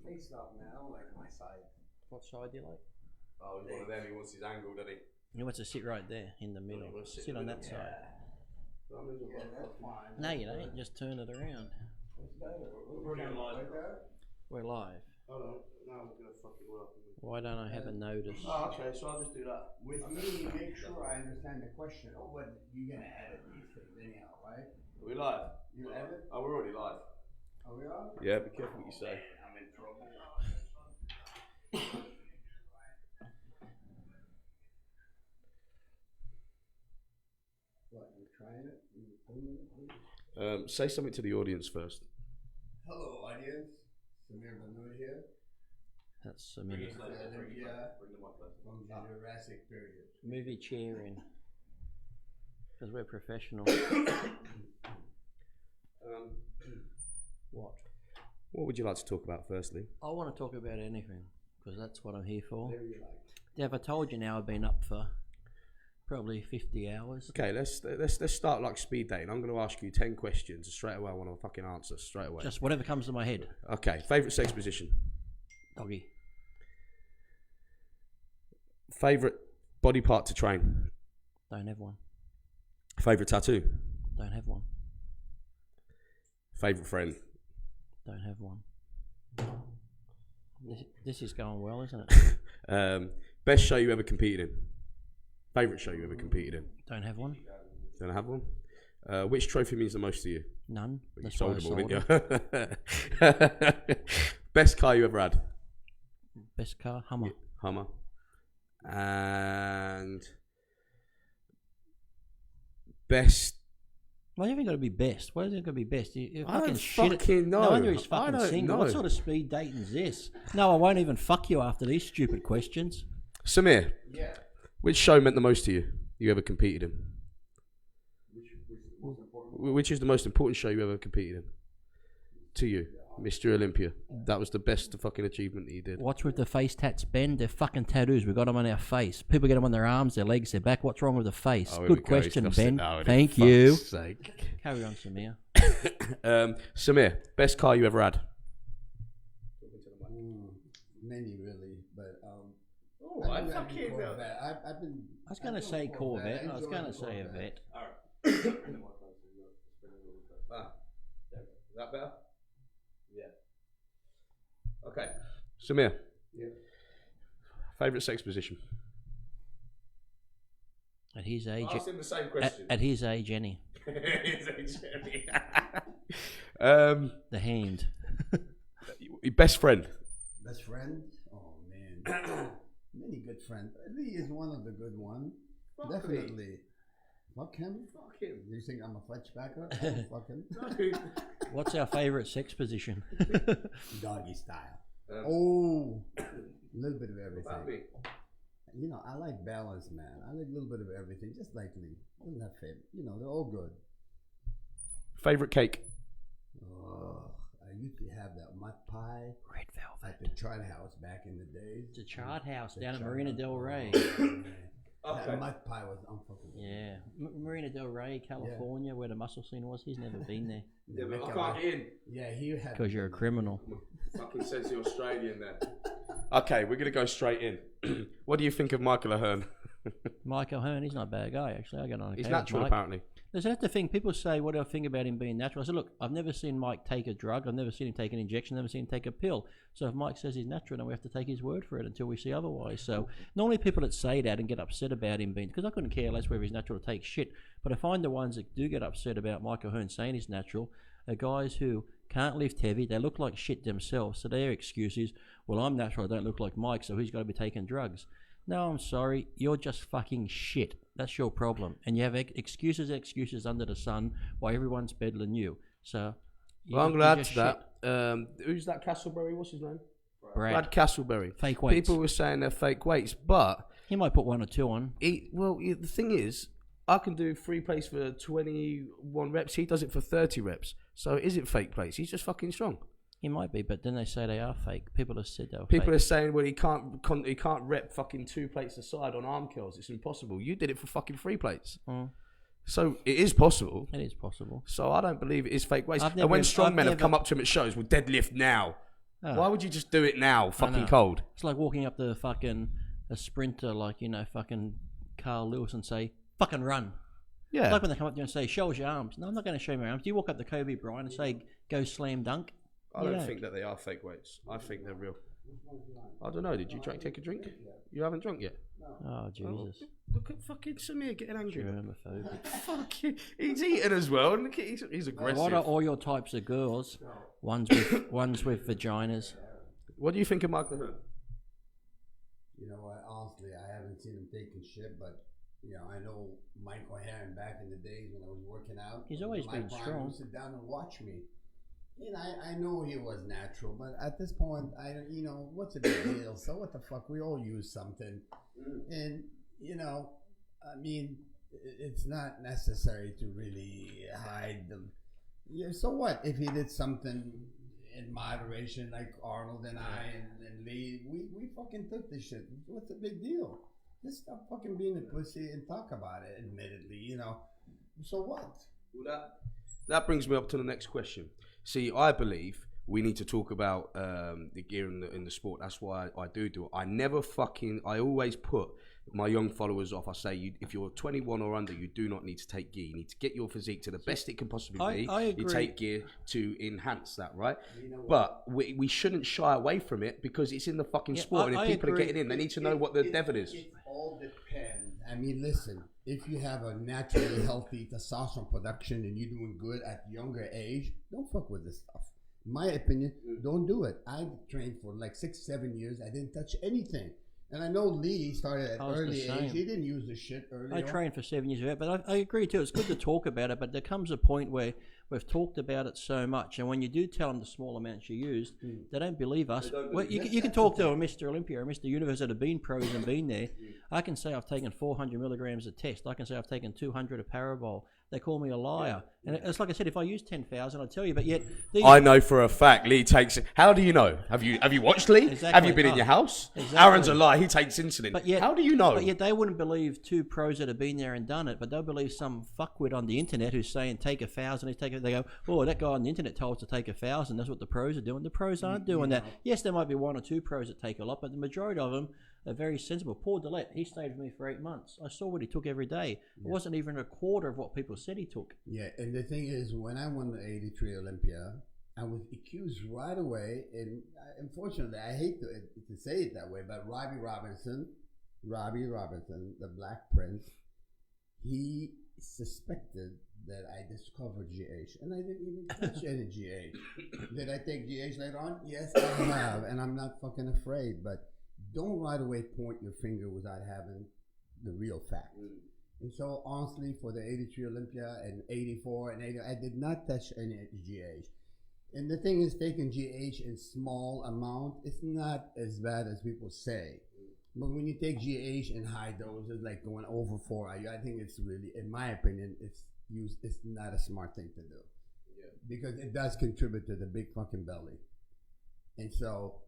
face up, man. I don't like my side. What side do you like? Oh, he's one of them. He wants his angle, doesn't he? He wants to sit right there in the middle. Sit on that side. Yeah, that's fine. No, you don't. Just turn it around. We're live. We're live. Hold on. No, I'm gonna fucking work. Why don't I have a notice? Oh, okay. So I'll just do that. With me, make sure I understand the question. Oh, but you're gonna edit these things anyhow, right? Are we live? You edit? Oh, we're already live. Are we on? Yeah, be careful what you say. I'm in trouble. What, you trying it? You filming it, please? Say something to the audience first. Hello, audience. Samir Bannout here. That's a minute. Philadelphia from the Jurassic period. Move your chair in. Because we're professional. What? What would you like to talk about firstly? I want to talk about anything. Because that's what I'm here for. Whatever you like. Dev, I told you now I've been up for probably 50 hours. Okay, let's start like speed dating. I'm going to ask you 10 questions straight away. I want to fucking answer straight away. Just whatever comes to my head. Okay, favourite sex position? Doggy. Favourite body part to train? Don't have one. Favourite tattoo? Don't have one. Favourite friend? Don't have one. This is going well, isn't it? Best show you ever competed in? Favourite show you ever competed in? Don't have one. Don't have one? Which trophy means the most to you? None. Well, That's you why I sold them all, sold didn't you? Best car you ever had? Best car? Hummer. Hummer. And best. Why have you got to be best? Why is it got to be best? You I fucking don't shit. fucking know. No wonder he's I fucking don't single. know. What sort of speed dating is this? No, I won't even fuck you after these stupid questions. Samir, Yeah. which show meant the most to you? You ever competed in? Which is the most important? Which is the most important show you ever competed in? To you, Mr. Olympia. That was the best fucking achievement that you did. What's with the face tats, Ben? They're fucking tattoos. We got them on our face. People get them on their arms, their legs, their back. What's wrong with the face? Oh, here Good we go. question, He's Ben. lost it now, Thank for you. fuck's sake. Carry on, Samir. Samir, best car you ever had? Many really, but I've been. I was going to say Corvette. I was going to say a vet. Is that better? Yeah. Okay. Samir. Yeah. Favourite sex position? At his age, Ask him the same question. at his age, any. His age, any. The hand. Your best friend? Best friend? Oh man, many good friends. Lee is one of the good ones. Definitely. Fuck him. Fuck him. You think I'm a fetchbacker? Oh, fuck him. What's our favourite sex position? Doggy style. A little bit of everything. You know, I like balance, man. I like a little bit of everything, just like Lee. Doesn't have fit. You know, they're all good. Favourite cake? Oh, I used to have that mud pie Red velvet. at the Chart House back in the days. The Chart House The down at Chart Marina House. Del Rey. Okay. That mud pie was unfucking. Yeah, Marina Del Rey, California, where the muscle scene was. He's never been there Yeah, but I can't get in. Yeah, he had. because you're a criminal. Fucking says the Australian there. Okay, we're going to go straight in. What do you think of Michael Aarron? Michael Hearn, he's not a bad guy actually. I get on. He's okay with natural, Mike. apparently. That's the thing. People say, "What do I think about him being natural?" I said, "Look, I've never seen Mike take a drug. I've never seen him take an injection. Never seen him take a pill. So if Mike says he's natural, then we have to take his word for it until we see otherwise." So normally people that say that and get upset about him being, because I couldn't care less whether he's natural to take shit. But I find the ones that do get upset about Michael Hearn saying he's natural are guys who can't lift heavy. They look like shit themselves. So their excuse is, "Well, I'm natural. I don't look like Mike, so he's got to be taking drugs." No, I'm sorry. You're just fucking shit. That's your problem. And you have excuses under the sun why everyone's better than you. So, Well, I'm going to add to that. Who's that Castleberry? What's his name? Brad Castleberry. Fake weights. People were saying they're fake weights, but He might put 1 or 2 on. the thing is, I can do 3 plates for 21 reps. He does it for 30 reps. So is it fake plates? He's just fucking strong. He might be, but then they say they are fake. People have said they were People fake. are saying, well, he can't rep fucking 2 plates aside on arm curls. It's impossible. You did it for fucking 3 plates. So it is possible. It is possible. So I don't believe it is fake weights. I've And when never- strongmen I've have come up to him at shows, well, deadlift now. Why would you just do it now, fucking cold? It's like walking up to a sprinter like, fucking Carl Lewis and say, fucking run. Yeah. It's like when they come up to you and say, show us your arms. No, I'm not going to show my arms. Do you walk up to Kobe Bryant and say, go slam dunk? I don't think that they are fake weights. I think they're real. I don't know. Did you take a drink? You haven't drunk yet? Oh, Jesus. Look at fucking Samir getting angry. Germophobic. Fucking, he's eating as well. Look at, he's aggressive. What are all your types of girls? Ones with vaginas. What do you think of Michael Hearn? You know what? Honestly, I haven't seen him taking shit, but I know Michael Hearn back in the days when I was working out. He's always been strong. Sit down and watch me. I know he was natural, but at this point, what's the big deal? So what the fuck? We all use something, and I mean, it's not necessary to really hide them. Yeah, so what if he did something in moderation, like Arnold and I and Lee? We fucking took this shit. What's the big deal? Just stop fucking being a pussy and talk about it. Admittedly, So what? Well, that brings me up to the next question. See, I believe we need to talk about the gear in the sport. That's why I do it. I always put my young followers off. I say, if you're 21 or under, you do not need to take gear. You need to get your physique to the best it can possibly be. I agree. You take gear to enhance that, right? But we shouldn't shy away from it because it's in the fucking sport. And if people are getting in, they need to know what the devil is. It all depends. I mean, listen, if you have a naturally healthy testosterone production and you're doing good at younger age, don't fuck with this stuff. In my opinion, don't do it. I trained for like 6-7 years. I didn't touch anything. And I know Lee started at early age. He didn't use the shit early on. I trained for 7 years of it, but I agree too. It's good to talk about it, but there comes a point where we've talked about it so much, and when you do tell them the small amounts you used, they don't believe us. You can talk to a Mr. Olympia or Mr. Universe that have been pros and been there. I can say I've taken 400 milligrams of test. I can say I've taken 200 of Parabol. They call me a liar. And it's like I said, if I use 10,000, I'll tell you. But yet, I know for a fact Lee takes it. How do you know? Have you watched Lee? Exactly. Have you been in your house? Exactly. Aarron's a liar. He takes insulin. But yet, how do you know? But yet they wouldn't believe two pros that have been there and done it. But they'll believe some fuckwit on the internet who's saying take 1,000. They go, oh, that guy on the internet told us to take 1,000. That's what the pros are doing. The pros aren't doing that. Yes, there might be one or two pros that take a lot, but the majority of them are very sensible. Paul Dillette, he stayed with me for 8 months. I saw what he took every day. It wasn't even a quarter of what people said he took. Yeah, and the thing is, when I won the 83 Olympia, I was accused right away, and unfortunately, I hate to say it that way, but Robbie Robinson, the Black Prince, he suspected that I discovered GH, and I didn't even touch any GH. Did I take GH later on? Yes, I have, and I'm not fucking afraid, but don't right away point your finger without having the real fact. And so, honestly, for the 83 Olympia and 84 and 80, I did not touch any GH. And the thing is, taking GH in small amount, it's not as bad as people say. But when you take GH in high doses, like going over 4 IU, I think it's really, in my opinion, it's not a smart thing to do. Yeah. Because it does contribute to the big fucking belly. And so,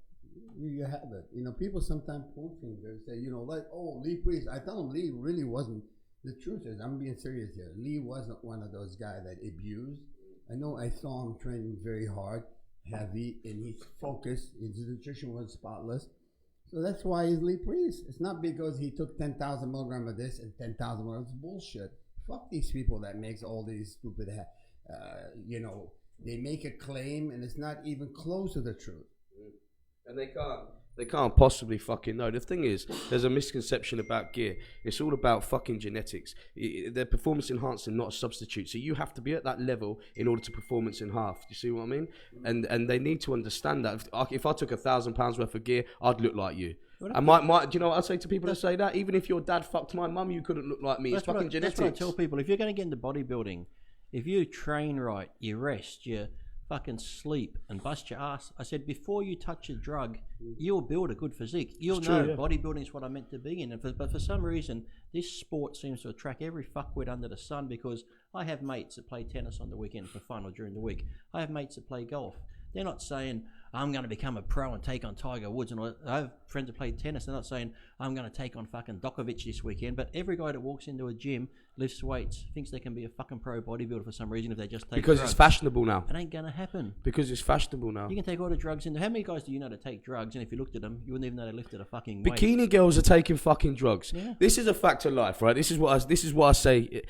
you have it. People sometimes point fingers, say, like, oh, Lee Priest. I tell them Lee really wasn't. The truth is, I'm being serious here. Lee wasn't one of those guys that abused. I know I saw him training very hard, heavy, and he's focused. His nutrition was spotless. So that's why he's Lee Priest. It's not because he took 10,000 milligrams of this and 10,000 milligrams of bullshit. Fuck these people that makes all these stupid, they make a claim and it's not even close to the truth. And they can't possibly fucking know. The thing is, there's a misconception about gear. It's all about fucking genetics. They're performance enhancing, not a substitute. So you have to be at that level in order to performance enhance. Do you see what I mean? And they need to understand that. If I took £1,000 worth of gear, I'd look like you. And do you know what I say to people that say that? Even if your dad fucked my mum, you couldn't look like me. It's fucking genetics. That's what I tell people. If you're going to get into bodybuilding, if you train right, you rest, you fucking sleep and bust your ass. I said, before you touch a drug, you'll build a good physique. You'll know bodybuilding is what I'm meant to be in. But for some reason, this sport seems to attract every fuckwit under the sun, because I have mates that play tennis on the weekend for fun or during the week. I have mates that play golf. They're not saying, I'm going to become a pro and take on Tiger Woods. And I have friends who play tennis. They're not saying, I'm going to take on fucking Djokovic this weekend. But every guy that walks into a gym, lifts weights, thinks they can be a fucking pro bodybuilder for some reason if they just take because drugs. it's fashionable now. It ain't going to happen. Because it's fashionable now. You can take all the drugs in there. How many guys do you know that take drugs? And if you looked at them, you wouldn't even know they lifted a fucking weight. Bikini girls are taking fucking drugs. Yeah. This is a fact of life, right? This is what I say.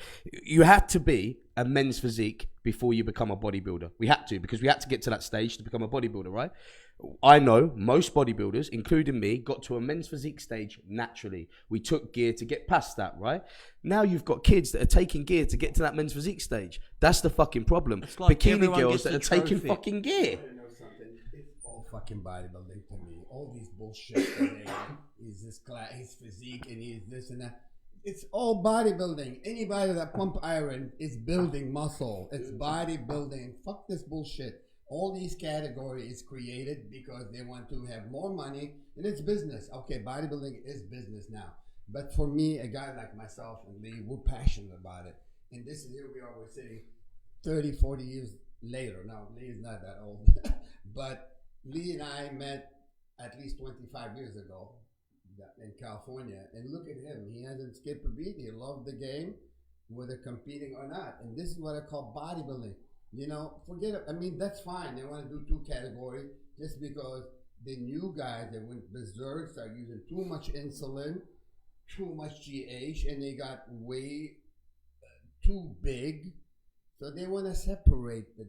You have to be a men's physique before you become a bodybuilder. We had to, because we had to get to that stage to become a bodybuilder, right? I know most bodybuilders, including me, got to a men's physique stage naturally. We took gear to get past that, right? Now you've got kids that are taking gear to get to that men's physique stage. That's the fucking problem. It's like Bikini girls that are taking fucking gear. I know something. It's all fucking bodybuilding to me. All these bullshit that he's this class, his physique, and he's this and that. It's all bodybuilding. Anybody that pump iron is building muscle. It's bodybuilding. Fuck this bullshit. All these categories created because they want to have more money, and it's business. Okay, bodybuilding is business now. But for me, a guy like myself and Lee, we're passionate about it. And this is, here we are, we're sitting 30, 40 years later. Now, Lee is not that old. But Lee and I met at least 25 years ago in California. And look at him. He hasn't skipped a beat. He loved the game, whether competing or not. And this is what I call bodybuilding. You know, forget it. I mean, that's fine. They want to do two categories just because the new guys that went berserk are using too much insulin, too much GH, and they got way too big. So they want to separate the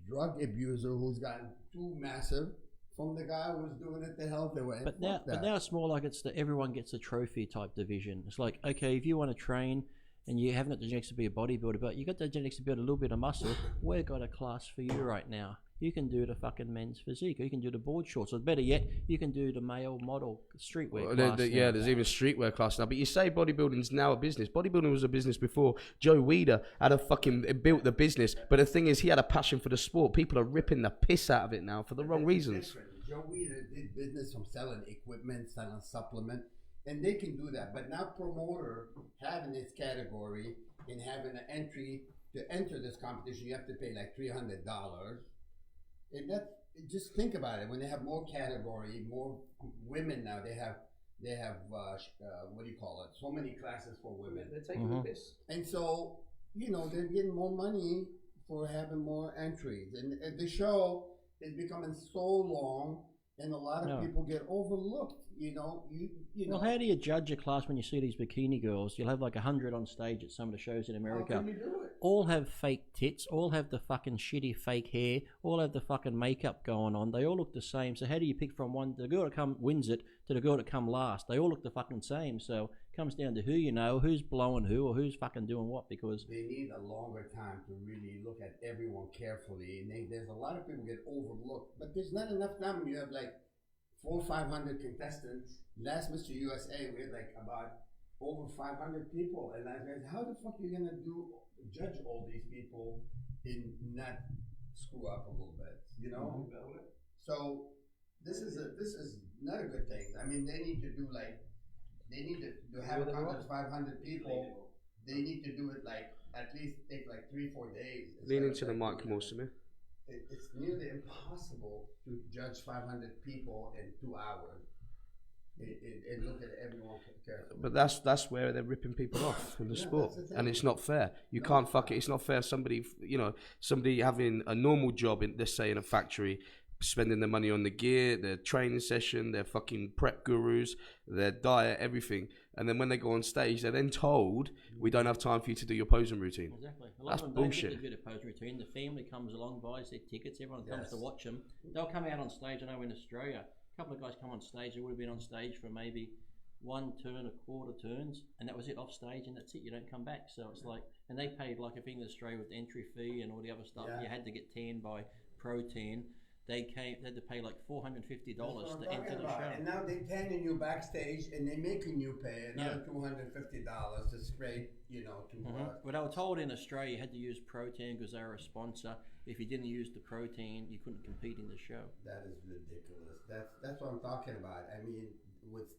drug abuser who's gotten too massive from the guy who's doing it the healthy way. But now it's more like it's the everyone gets a trophy type division. It's like, okay, if you want to train and you haven't got the genetics to be a bodybuilder, but you got the genetics to build a little bit of muscle, we've got a class for you right now. You can do the fucking men's physique, or you can do the board shorts, or better yet, you can do the male model streetwear class. Yeah, there's even streetwear class now. But you say bodybuilding's now a business. Bodybuilding was a business before. Joe Weider had built the business, but the thing is, he had a passion for the sport. People are ripping the piss out of it now for the wrong reasons. Different. Joe Weider did business from selling equipment, selling supplement, and they can do that. But now promoter having this category and having an entry to enter this competition, you have to pay like $300. And that, just think about it. When they have more category, more women now, they have what do you call it? So many classes for women. They're taking the piss. And so, they're getting more money for having more entries. And the show is becoming so long, and a lot of people get overlooked. Well, how do you judge a class when you see these bikini girls? You'll have like 100 on stage at some of the shows in America. How can you do it? All have fake tits, all have the fucking shitty fake hair, all have the fucking makeup going on. They all look the same. So how do you pick from the girl that wins it to the girl that come last? They all look the fucking same. So it comes down to who's blowing who, or who's fucking doing what, because they need a longer time to really look at everyone carefully. And there's a lot of people get overlooked, but there's not enough time when you have like 400 or 500 contestants. Last Mr. USA, we had like about over 500 people, and I said, how the fuck are you gonna judge all these people and not screw up a little bit, So this is not a good thing. I mean, they need to have 500 people. They need to do it like at least take like 3-4 days. Lean into the mic more, Samir. It's nearly impossible to judge 500 people in 2 hours. And look at everyone carefully. But that's where they're ripping people off in the sport, and it's not fair. You can't fuck it. It's not fair. Somebody having a normal job let's say in a factory, spending their money on the gear, their training session, their fucking prep gurus, their diet, everything, and then when they go on stage, they're then told, we don't have time for you to do your posing routine. Exactly. That's bullshit. Don't get a posing routine. The family comes along, buys their tickets. Everyone comes to watch them. They'll come out on stage. I know in Australia, a couple of guys come on stage. They would have been on stage for maybe 1 turn, a quarter turns, and that was it, off stage, and that's it. You don't come back. So it's like, and they paid like, I think in Australia with the entry fee and all the other stuff, you had to get tanned by Protein. They had to pay like $450 to enter the show. And now they're tanning you backstage, and they're making you pay another $250 to scrape, But I was told in Australia you had to use Protein because they were a sponsor. If you didn't use the Protein, you couldn't compete in the show. That is ridiculous. That's what I'm talking about. I mean,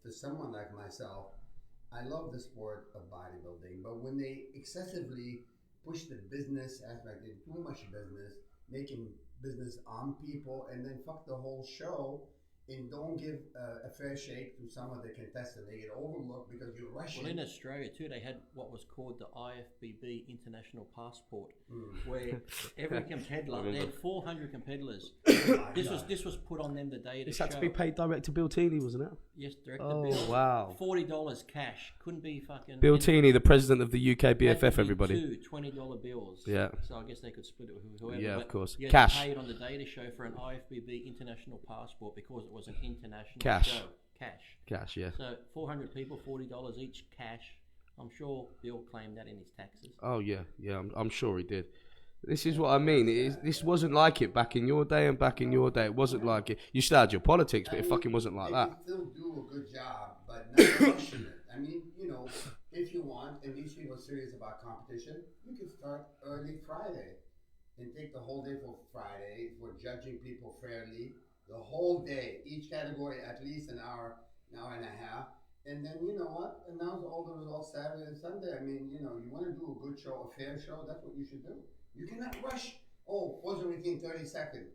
for someone like myself, I love the sport of bodybuilding, but when they excessively push the business aspect, too much business, making business on people, and then fuck the whole show. And don't give a fair shake to some of the contestants. They get overlooked because you're rushing. Well, in Australia too, they had what was called the IFBB International Passport, where every competitor, they had 400 competitors. This was put on them the day of the This show. had to be paid direct to Bill Tini, wasn't it? Yes, direct to Oh, Bill. wow. $40 cash. Couldn't be fucking... Bill Tini, the president of the UK had to BFF, be everybody. two $20 bills. Yeah. So I guess they could split it with whoever. Yeah, but of course. you had Cash. to pay it on the day of the show for an IFBB International Passport because it was an international Cash. show. Cash, yeah. So 400 people, $40 each cash. I'm sure Bill claimed that in his taxes. Oh, yeah. I'm sure he did. This is what I mean. This wasn't like it back in your day, and back in your day it wasn't like it. You still had your politics, but it fucking wasn't like that. You still do a good job, but not rushing it. I mean, if you want, and these people are serious about competition, you can start early Friday and take the whole day for Friday for judging people fairly. The whole day, each category at least an hour and a half. And then, you know what? Announce all the results Saturday and Sunday. I mean, you want to do a good show, a fair show, that's what you should do. You cannot rush. Oh, wasn't within 30 seconds.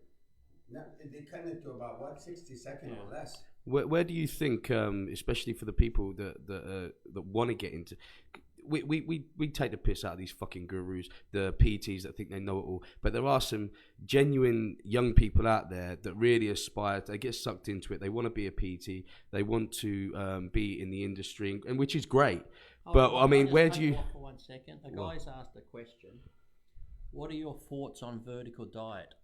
No, they cut it to about, 60 seconds or less. Where do you think, especially for the people that want to get into... We take the piss out of these fucking gurus, the PTs that think they know it all. But there are some genuine young people out there that really aspire. They get sucked into it. They want to be a PT. They want to be in the industry, and which is great. But I mean, where do you? For 1 second, a guy's asked a question. What are your thoughts on vertical diet?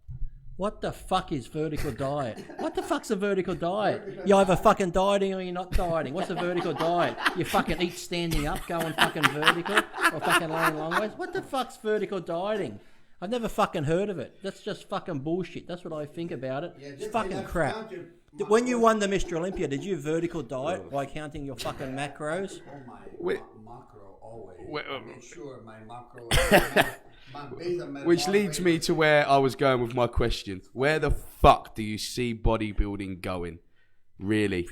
What the fuck is vertical diet? What the fuck's a vertical diet? You're either fucking dieting or you're not dieting. What's a vertical diet? You fucking eat standing up, going fucking vertical, or fucking laying long ways? What the fuck's vertical dieting? I've never fucking heard of it. That's just fucking bullshit. That's what I think about it. Yeah, It's fucking crap. When you won the Mr. Olympia, did you vertical diet by counting your fucking macros? Oh, my macro always. Make sure my macro Which leads me to where I was going with my question. Where the fuck do you see bodybuilding going? Really?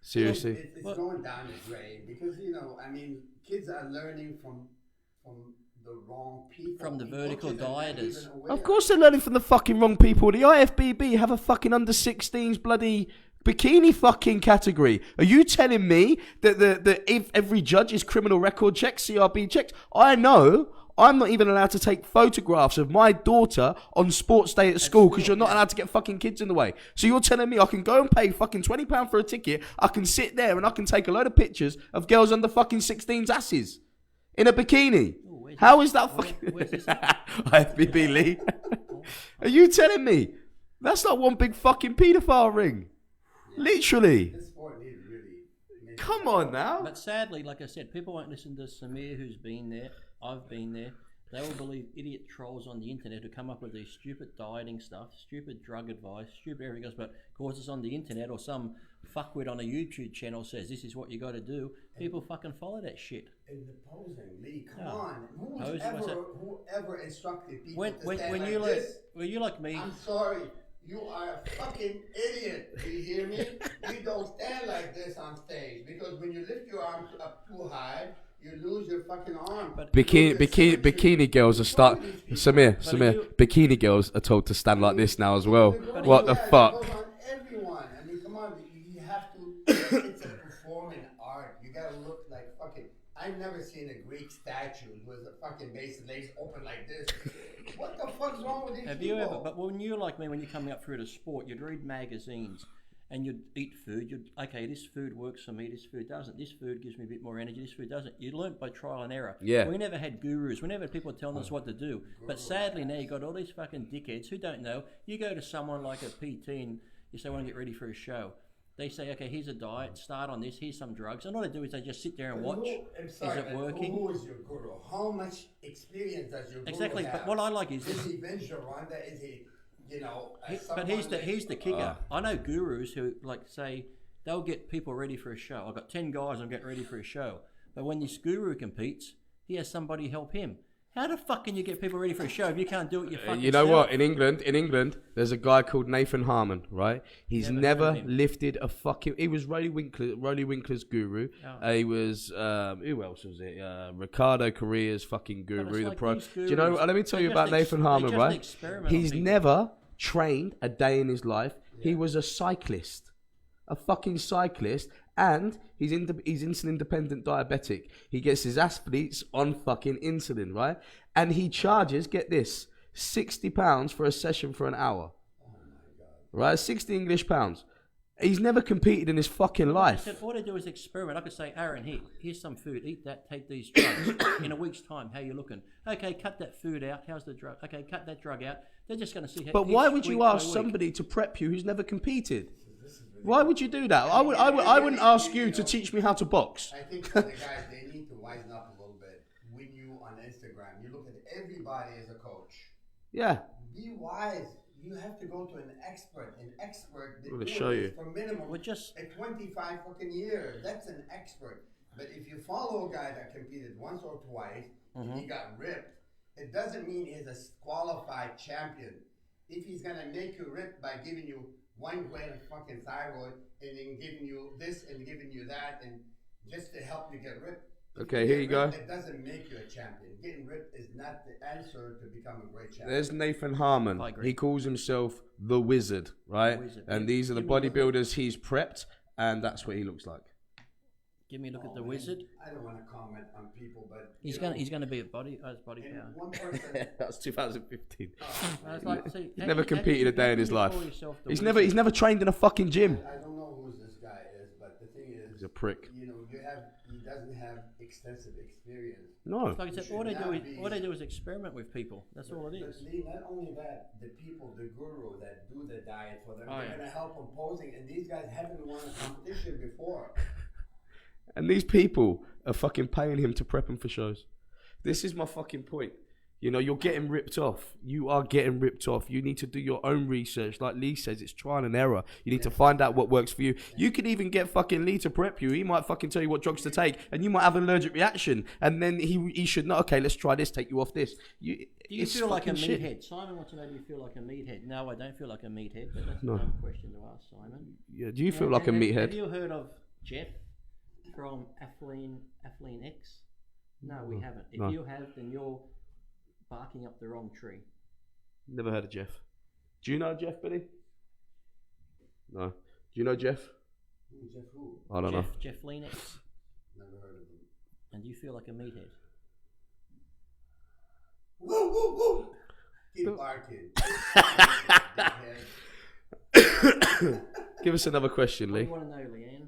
Seriously? It's going down the drain because, kids are learning from the wrong people. From the vertical dieters. Of course they're learning from the fucking wrong people. The IFBB have a fucking under 16s bloody bikini fucking category. Are you telling me that if every judge is criminal record checked, CRB checked? I know. I'm not even allowed to take photographs of my daughter on sports day at school because you're not allowed to get fucking kids in the way. So you're telling me I can go and pay fucking £20 for a ticket, I can sit there and I can take a load of pictures of girls under fucking 16's asses in a bikini? How is that fucking... IFBB Lee. Are you telling me? That's not one big fucking paedophile ring. Literally. This sport needs really... Come on now. But sadly, like I said, people won't listen to Samir, who's been there. I've been there. They will believe idiot trolls on the internet who come up with these stupid dieting stuff, stupid drug advice, stupid everything else. But of course, it's on the internet, or some fuckwit on a YouTube channel says this is what you got to do. People fucking follow that shit. And the posing, Lee, come No. on. Whoever instructed people to stand when like you this? were you like me? I'm sorry. You are a fucking idiot. Do you hear me? You don't stand like this on stage because when you lift your arms up too high, you lose your fucking arm. But Bikini girls are Samir, bikini girls are told to stand like this now as well. What the fuck? It goes on everyone. I mean, come on. You have to. It's a performing art. You gotta look like fucking. I've never seen a Greek statue with a fucking base and legs open like this. What the fuck's wrong with these people? Have you ever? But when you're like me, when you're coming up through the sport, you'd read magazines. And you'd eat food, okay, this food works for me, this food doesn't. This food gives me a bit more energy, this food doesn't. You learnt by trial and error. Yeah. We never had gurus, we never had people telling us what to do. But sadly now you've got all these fucking dickheads who don't know. You go to someone like a PT and you say, I want to get ready for a show. They say, okay, here's a diet, start on this, here's some drugs. And all they do is they just sit there and watch. Is it working? Who is your guru? How much experience does your guru Exactly, have? but what I like is Is he Vince Rwanda? Is he... But here's the kicker. I know gurus who say they'll get people ready for a show. I've got 10 guys I'm getting ready for a show. But when this guru competes, he has somebody help him. How the fuck can you get people ready for a show if you can't do it your fucking You know self? what? In England, there's a guy called Nathan Harmon, right? He's never lifted a fucking. He was Rolly Winkler's guru. Oh. He was who else was it? Ricardo Correa's fucking guru, like the pro. these Do you know? gurus, Let me tell they you just about Nathan Harmon, they just right? experiment on He's people. never trained a day in his life. He was a cyclist, a fucking cyclist. And he's insulin-dependent diabetic. He gets his athletes on fucking insulin, right? And he charges, get this, £60 for a session for an hour. Oh my God. Right? 60 English pounds. He's never competed in his fucking life. I said, all they do is experiment. I could say, Aaron, here's some food. Eat that. Take these drugs. In a week's time, how you looking? Okay, cut that food out. How's the drug? Okay, cut that drug out. They're just going to see how. But why would you ask somebody to prep you who's never competed? Why would you do that? I wouldn't ask you to teach me how to box. I think the guys, they need to wisen up a little bit. When you on Instagram, you look at everybody as a coach. Yeah. Be wise. You have to go to an expert. An expert that I'm gonna do show this you. for minimum We're just- 25 fucking years. That's an expert. But if you follow a guy that competed once or twice and he got ripped, it doesn't mean he's a qualified champion. If he's gonna make you ripped by giving you one gram of fucking thyroid and then giving you this and giving you that and just to help you get ripped. Okay, here you go. It doesn't make you a champion. Getting ripped is not the answer to become a great champion. There's Nathan Harmon. I agree. He calls himself the Wizard, right? The Wizard. And these are the Give me a look at- bodybuilders he's prepped, and that's what he looks like. Give me a look at the man, wizard. I don't want to comment on people, but He's gonna be a body body and power. one person. That's 2015. I was like, see, He's never competed a day in his life. He's He's never trained in a fucking gym. I don't know who this guy is, but the thing is, He's a prick. you know, he doesn't have extensive experience. No. Like I said, all they do is experiment with people. That's all it is. But Lee, not only that, the people, the guru that do the diet for them, Oh, they're yeah. gonna help them posing, and these guys haven't won a competition before. And these people are fucking paying him to prep him for shows. This is my fucking point. You know, you're getting ripped off. You are getting ripped off. You need to do your own research. Like Lee says, it's trial and error. You need to find out what works for you. You could even get fucking Lee to prep you. He might fucking tell you what drugs to take, and you might have an allergic reaction. And then he should know, okay, let's try this, take you off this. Do you feel like a meathead? Simon wants to know, do you feel like a meathead? No, I don't feel like a meathead, but that's a dumb question to ask, Simon. Yeah, do you feel like a meathead? Have you heard of Jeff from Athlean X? No, we haven't. If No. you have, then you're barking up the wrong tree. Never heard of Jeff. Do you know Jeff, Billy? No. Do you know Jeff? Jeff who? I don't know. Jeff X. Never heard of him. And you feel like a meathead. Woo, woo, woo! Keep barking. Give us another question, What do Lee. you want to know, Leanne?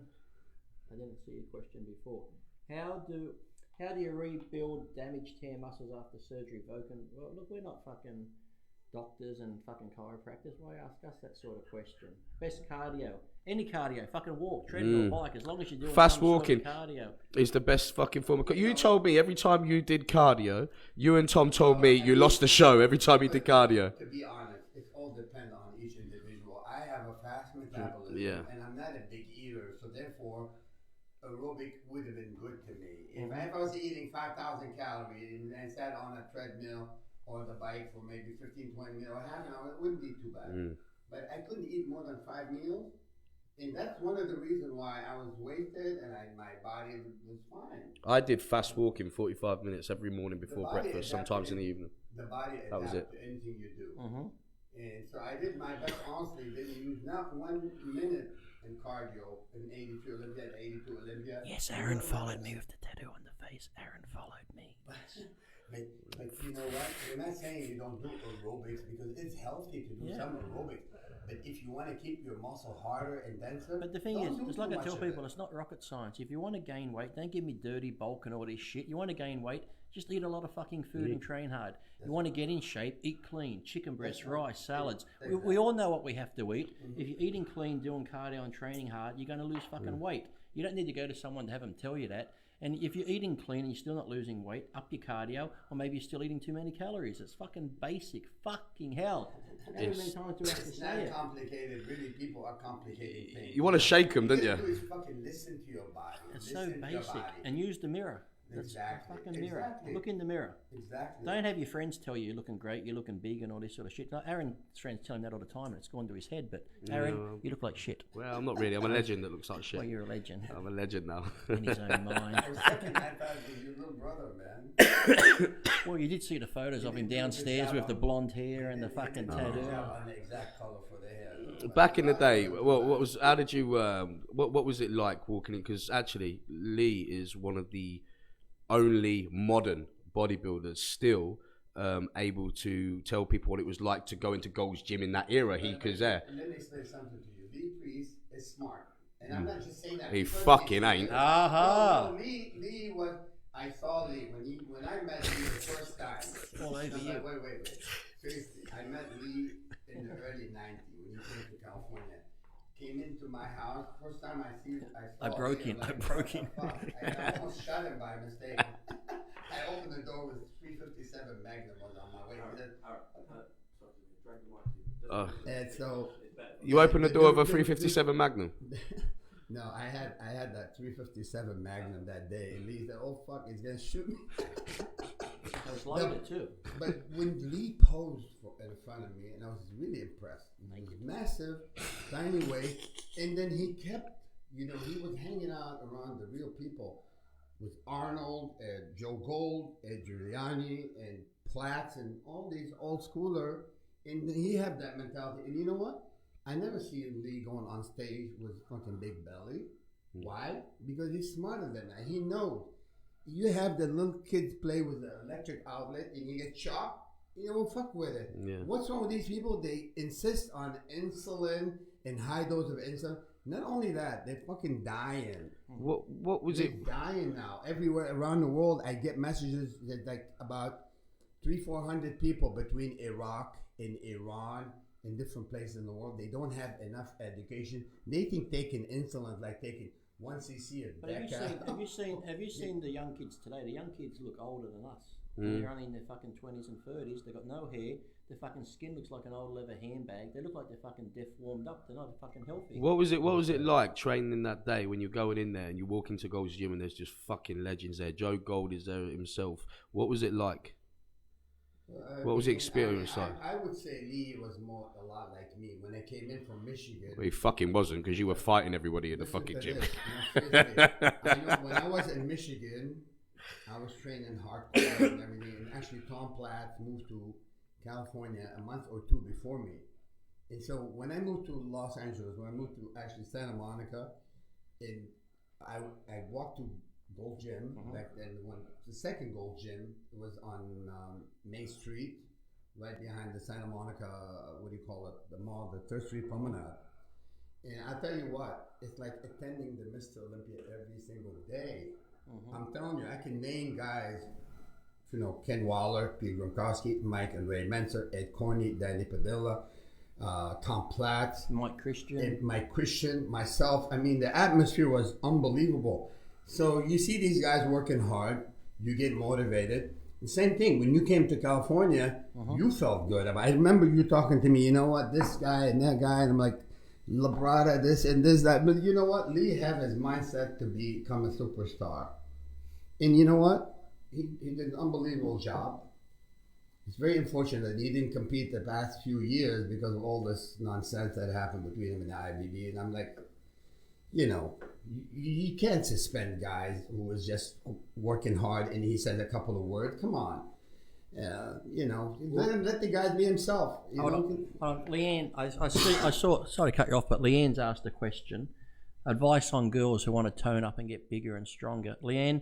I didn't see your question before. How do you rebuild damaged tear muscles after surgery, Vulcan? Well, look, we're not fucking doctors and fucking chiropractors. Why ask us that sort of question? Best cardio. Any cardio. Fucking walk, treadmill, bike, as long as you're doing Fast some sort walking. of cardio. Is the best fucking form of you told me every time you did cardio, you and Tom told me you lost the show every time you did cardio. To be honest, it all depends on each individual. I have a fast metabolism, Yeah. and I'm not a big eater, so therefore, aerobic would have been good to me. If I was eating 5,000 calories and sat on a treadmill or the bike for maybe 15, 20 minutes or half an hour, it wouldn't be too bad. But I couldn't eat more than 5 meals. And that's one of the reasons why I was wasted and my body was fine. I did fast walking 45 minutes every morning The before body breakfast, sometimes in the evening. The body That was adapts it. to anything you do. Mm-hmm. And so I did my best, honestly, didn't use not 1 minute in cardio in 82 Olympia and 82 Olympia. Yes, Aaron followed me with the tattoo on the face. Aaron followed me. But you know what? We're not saying you don't do aerobics because it's healthy to do some aerobics. But if you want to keep your muscle harder and denser, But the thing don't is, do it's too like I much tell of people, it. it's not rocket science. If you want to gain weight, don't give me dirty bulk and all this shit. You want to gain weight, just eat a lot of fucking food and train hard. You want to get in shape, eat clean, chicken breast, rice, salads. We all know what we have to eat. If you're eating clean, doing cardio and training hard, you're going to lose fucking weight. You don't need to go to someone to have them tell you that. And if you're eating clean and you're still not losing weight, up your cardio, or maybe you're still eating too many calories. It's fucking basic. Fucking hell. How many times do we have to It's say not it? complicated. Really, people are complicating things. You want to shake them, What don't you you? do is fucking listen to your body. It's Listen so to your basic. body. And use the mirror. Exactly. Fucking mirror. Exactly. Look in the mirror. Exactly. Don't have your friends tell you you're looking great, you're looking big, and all this sort of shit. No, Aaron's friends tell him that all the time, and it's gone to his head. But Aaron, you look like shit. Well, I'm not really. I'm a legend that looks like shit. Well, you're a legend I'm a legend now. in his own mind. I was second that time with your little brother, man. Well, you did see the photos of him downstairs with the blonde hair and the fucking tattoo. On the exact color for the hair. Back in the day, what was? How did you? What was it like walking in? Because actually, Lee is one of the only modern bodybuilders still able to tell people what it was like to go into Gold's Gym in that era. He was there. And let me say something to you. Lee Priest is smart, and I'm not just saying that. He because fucking he's ain't. good. Aha. No, Lee was. I saw Lee when I met Lee the first time. All over you. Wait. Seriously, I met Lee in the early '90s when he came to California. Came into my house. First time I broke him. I almost shot him by mistake. I opened the door with 357 Magnum was on my way. And so You opened the door with a 357 Magnum. No, I had that 357 Magnum that day, and Lee said, "Oh fuck, he's gonna shoot me." I was loaded too. But when Lee posed in front of me, and I was really impressed. He was massive, tiny waist, and then he kept, he was hanging out around the real people with Arnold and Joe Gold and Giuliani and Platts and all these old schooler, and he had that mentality. And you know what? I never see Lee going on stage with fucking big belly. Why? Because he's smarter than that. He knows. You have the little kids play with the electric outlet and you get shocked, you won't fuck with it. Yeah. What's wrong with these people? They insist on insulin and high dose of insulin. Not only that, they're fucking dying. What was they're it? Dying now. Everywhere around the world, I get messages that like about 300-400 people between Iraq and Iran in different places in the world. They don't have enough education. They think taking insulin is like taking 1 cc of But Deca. have you seen the young kids today? The young kids look older than us. They're only in their fucking 20s and 30s. They've got no hair. Their fucking skin looks like an old leather handbag. They look like they're fucking deaf warmed up. They're not fucking healthy. What was it like training that day when you're going in there and you walk into Gold's Gym and there's just fucking legends there? Joe Gold is there himself. What was it like? What was the experience like? I would say Lee was a lot like me. When I came in from Michigan. Well, he fucking wasn't, because you were fighting everybody at the fucking gym. I know when I was in Michigan, I was training hardcore and everything. And actually, Tom Platts moved to California a month or two before me. And so when I moved to Los Angeles, when I moved to actually Santa Monica, and I walked to Gold Gym back then. When the second Gold Gym was on Main Street, right behind the Santa Monica, the mall, the 3rd Street Promenade. And I tell you what, it's like attending the Mr. Olympia every single day. I'm telling you, I can name guys, Ken Waller, Pete Gronkowski, Mike and Ray Menser, Ed Corney, Danny Padilla, Tom Platts, Mike Christian, myself. I mean, the atmosphere was unbelievable. So you see these guys working hard, you get motivated. The same thing, when you came to California, you felt good. I remember you talking to me, you know what, this guy and that guy, and I'm like, Labrada, this and this, that. But you know what, Lee had his mindset to become a superstar. And you know what, he did an unbelievable job. It's very unfortunate that he didn't compete the past few years because of all this nonsense that happened between him and the IBB. And I'm like, you can't suspend guys who was just working hard and he said a couple of words. Come on. Let the guy be himself. Hold on. Leanne, I saw, sorry to cut you off, but Leanne's asked a question. Advice on girls who want to tone up and get bigger and stronger. Leanne,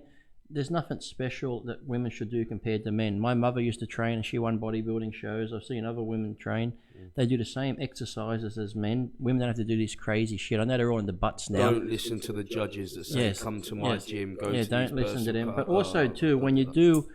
there's nothing special that women should do compared to men. My mother used to train and she won bodybuilding shows. I've seen other women train. They do the same exercises as men. Women don't have to do this crazy shit. I know they're all in the butts now. Don't listen to the judges that say, come to my gym, go to don't listen to them. But also, too, when you do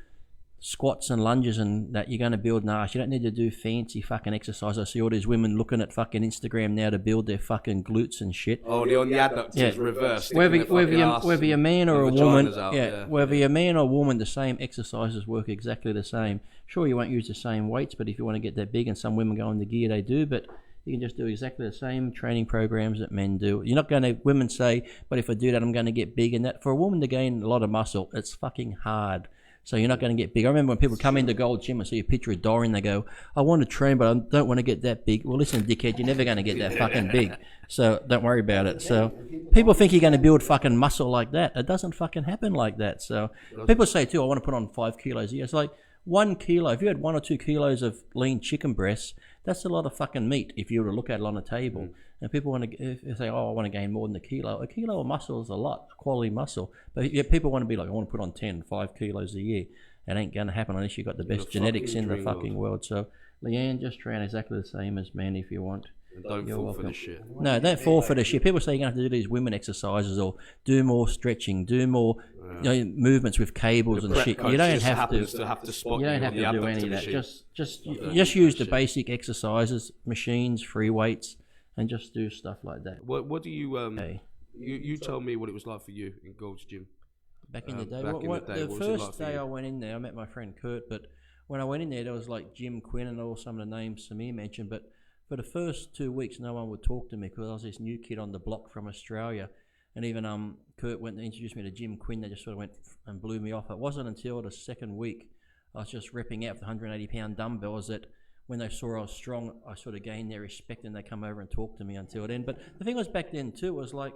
squats and lunges and that, you're going to build an ass. You don't need to do fancy fucking exercise. I see all these women looking at fucking Instagram now to build their fucking glutes and shit. Oh, they're on the adductors reversed. Whether you're a man or a woman, whether you're a man or a woman, the same exercises work exactly the same. Sure, you won't use the same weights, but if you want to get that big, and some women go in the gear, they do, but You can just do exactly the same training programs that men do. You're not going to, women say, but if I do that, I'm going to get big. And that, for a woman to gain a lot of muscle, it's fucking hard. So you're not going to get big. I remember when people come into Gold's Gym and see a picture of Dorian, they go, I want to train, but I don't want to get that big. Well, listen, dickhead, you're never going to get that fucking big. So don't worry about it. So people think you're going to build fucking muscle like that. It doesn't fucking happen like that. So people say, too, I want to put on 5 kilos a year. It's like 1 kilo. If you had 1 or 2 kilos of lean chicken breasts, that's a lot of fucking meat if you were to look at it on a table. And people want to if say, oh, I want to gain more than a kilo. A kilo of muscle is a lot, quality muscle. But yeah, people want to be like, I want to put on 5 kilos a year. It ain't going to happen unless you've got the best genetics in the fucking world. So, Leanne, just train exactly the same as men if you want. And don't fall for the shit. No, don't fall for the shit. People say you're going to have to do these women exercises or do more stretching, do more movements with cables and shit. You don't have to. You don't have to do any of that. Just use the basic exercises, machines, free weights, and just do stuff like that. What do you you tell me what it was like for you in Gold's Gym? Back in the day. The first day I went in there, I met my friend Kurt, but when I went in there was like Jim Quinn and all some of the names Samir mentioned, but for the first 2 weeks, no one would talk to me because I was this new kid on the block from Australia. And even Kurt went and introduced me to Jim Quinn. They just sort of went and blew me off. It wasn't until the second week I was just ripping out the 180-pound dumbbells that when they saw I was strong, I sort of gained their respect and they come over and talk to me until then. But the thing was back then too was like,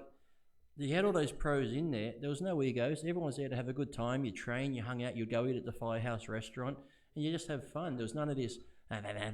you had all those pros in there. There was no egos. Everyone was there to have a good time. You train, you hung out, you'd go eat at the Firehouse restaurant, and you just have fun. There was none of this,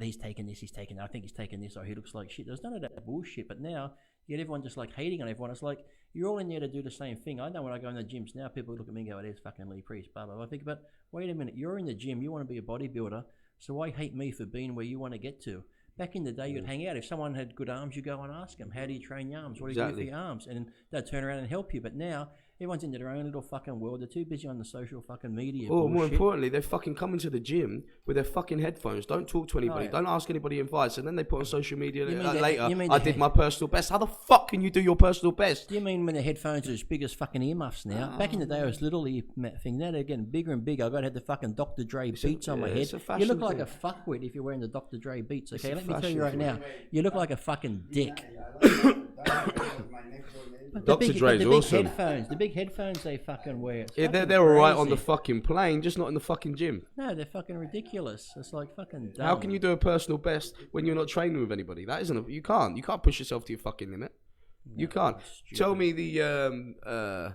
he's taking this, I think he's taking this, or he looks like shit. There was none of that bullshit. But now, you get everyone just like hating on everyone. It's like, you're all in there to do the same thing. I know when I go in the gyms now, people look at me and go, oh, there's fucking Lee Priest, blah, blah, blah. I think, but wait a minute, you're in the gym, you want to be a bodybuilder, so why hate me for being where you want to get to? Back in the day, you'd hang out. If someone had good arms, you go and ask them, how do you train your arms? What do you do for your arms? And they'd turn around and help you. But now, everyone's into their own little fucking world. They're too busy on the social fucking media. Or more importantly, they fucking come into the gym with their fucking headphones. Don't talk to anybody. Don't ask anybody advice. And then they put on social media later, I did my personal best. How the fuck can you do your personal best? Do you mean when the headphones are as big as fucking earmuffs now? Back in the day, it was little ear thing. Now they're getting bigger and bigger. I got to have the fucking Dr. Dre beats on my head. You look like a fuckwit if you're wearing the Dr. Dre beats. Okay, let me tell you right now, you look like a fucking dick. Dr. Dre's awesome. The big headphones they fucking wear. Yeah, they're alright on the fucking plane, just not in the fucking gym. No, they're fucking ridiculous. It's like fucking dumb. How can you do a personal best when you're not training with anybody? That isn't. You can't push yourself to your fucking limit. You can't. Tell me the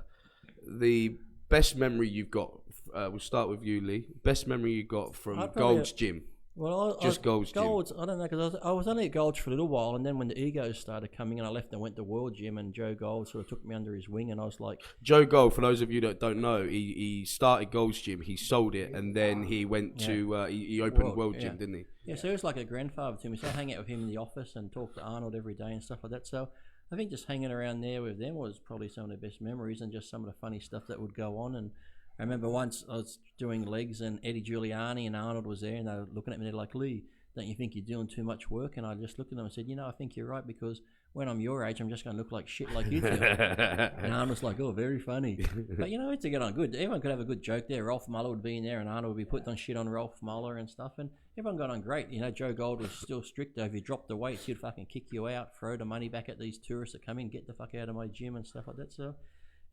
best memory you've got. We'll start with you, Lee. Best memory you got from Gold's Gym. Well, Gold's Gym. I don't know, because I was only at Gold's for a little while, and then when the egos started coming in, I left and went to World Gym, and Joe Gold sort of took me under his wing, and I was like... Joe Gold, for those of you that don't know, he started Gold's Gym, he sold it, and then he went to... he opened World Gym, didn't he? Yeah, so he was like a grandfather to me, so I hang out with him in the office and talk to Arnold every day and stuff like that, so I think just hanging around there with them was probably some of the best memories and just some of the funny stuff that would go on. And I remember once I was doing legs and Eddie Giuliani and Arnold was there, and they were looking at me, they're like, Lee, don't you think you're doing too much work? And I just looked at them and said, I think you're right, because when I'm your age, I'm just going to look like shit like you do. And Arnold's like, oh, very funny. But it's to get on good. Everyone could have a good joke there. Ralph Muller would be in there and Arnold would be putting on shit on Ralph Muller and stuff. And everyone got on great. Joe Gold was still strict though. If you dropped the weights, he'd fucking kick you out, throw the money back at these tourists that come in, get the fuck out of my gym and stuff like that. So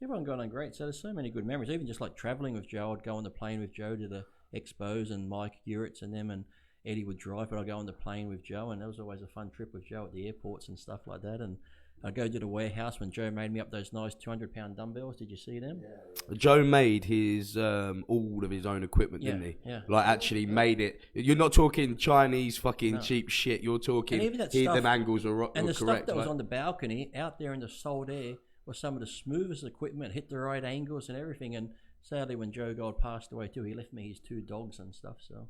everyone got on great. So there's so many good memories. Even just like traveling with Joe, I'd go on the plane with Joe to the expos and Mike Uritz and them, and Eddie would drive, but I'd go on the plane with Joe, and that was always a fun trip with Joe at the airports and stuff like that. And I'd go to the warehouse when Joe made me up those nice 200-pound dumbbells. Did you see them? Yeah. Joe made his all of his own equipment, didn't he? Yeah. Like actually made it. You're not talking Chinese fucking cheap shit. You're talking them angles are correct. And the stuff that was on the balcony out there in the salt air was some of the smoothest equipment, hit the right angles and everything. And sadly, when Joe Gold passed away too, he left me his 2 dogs and stuff. So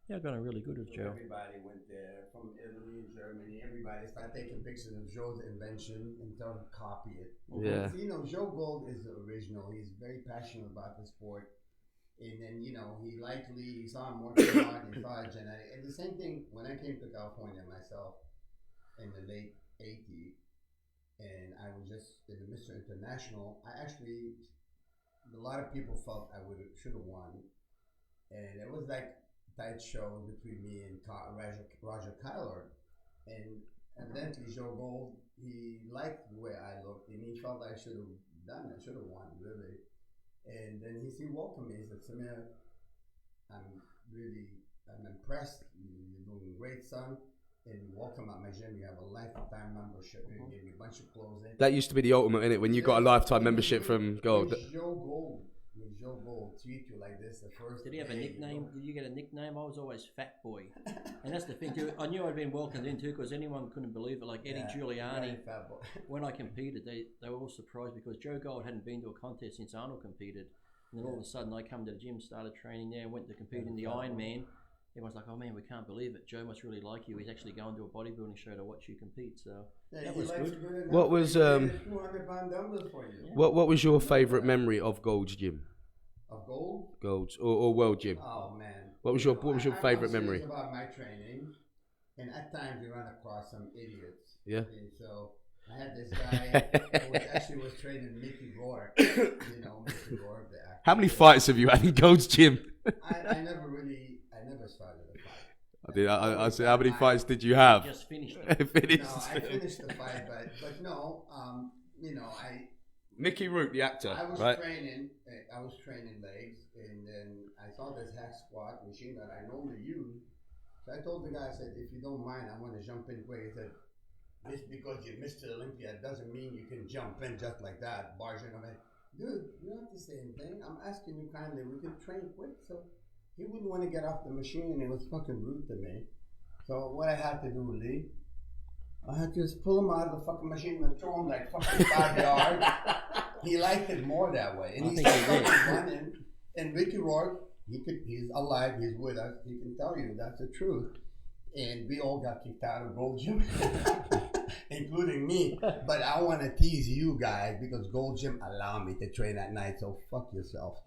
yeah, I got on really good with Joe. Everybody went there from Italy and Germany. Everybody started taking pictures of Joe's invention and started to copy it. Yeah. Joe Gold is the original. He's very passionate about the sport. And then, he liked Lee. He saw him working hard. He saw it genetic. And the same thing when I came to California myself in the late 80s, and I was just in the Mr. International. A lot of people felt I should have won. And it was like tight show between me and Roger Kyler, and evidently Joe Gold, he liked the way I looked, and he felt I should have done it, should have won, really. And then he welcomed me. He said, Samir, I'm impressed. You're doing great, son. And welcome at my gym. You have a lifetime membership. You gave me a bunch of clothes. That used to be the ultimate, innit? When you got a lifetime membership from Gold. When Joe Gold treat you like this the first Did he have a day, nickname? Did you get a nickname? I was always Fat Boy. And that's the thing too. I knew I'd been welcomed in too because anyone couldn't believe it. Like Eddie Giuliani, Fat Boy. when I competed, they were all surprised because Joe Gold hadn't been to a contest since Arnold competed. And then all of a sudden I come to the gym, started training there, went to compete in the Ironman. Everyone's like, oh man, we can't believe it. Joe must really like you. He's actually going to a bodybuilding show to watch you compete. So that was good. What was 200-pound dumbbells for you? What was your favourite memory of Gold's gym? Of Gold? Gold's or World Gym? Oh man. What was your favourite memory? About my training, and at times we run across some idiots. Yeah. And so I had this guy who actually was training Mickey Rourke. You know, Mickey Rourke, the actor. How many fights have you had in Gold's gym? I never started a fight. I said, how many fights did you have? Just finished. No, I finished the fight, but no, you know, Mickey Rourke, the actor, I was right? training legs, and then I saw this hack squat machine that I normally use. So I told the guy, I said, if you don't mind, I want to jump in quick. He said, just because you're Mr. Olympia doesn't mean you can jump in just like that, barging on it. Dude, you don't have to say anything. I'm asking you kindly, we can train quick. So he wouldn't want to get off the machine, and it was fucking rude to me. So what I had to do, Lee, I had to just pull him out of the fucking machine and throw him like fucking 5 yards. He liked it more that way. And he's fucking running. And Mickey Rourke, he's alive, he's with us, he can tell you that's the truth. And we all got kicked out of Gold Gym, including me. But I want to tease you guys because Gold Gym allowed me to train at night, so fuck yourself.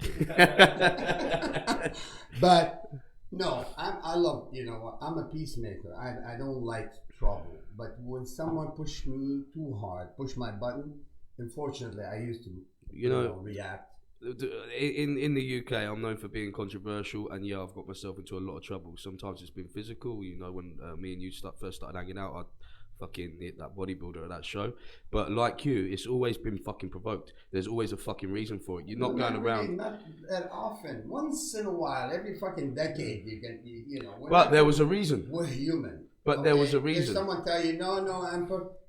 But no, I love, you know, I'm a peacemaker. I don't like trouble. But when someone pushed me too hard, pushed my button, unfortunately, I used to, react. In the UK, I'm known for being controversial, and yeah, I've got myself into a lot of trouble. Sometimes it's been physical. You know, when me and you first started hanging out, I fucking hit that bodybuilder at that show. But like you, it's always been fucking provoked. There's always a fucking reason for it. You're not going around. Not that often. Once in a while, every fucking decade, you know. But there was a reason. We're human. But there was a reason. If someone tell you, no,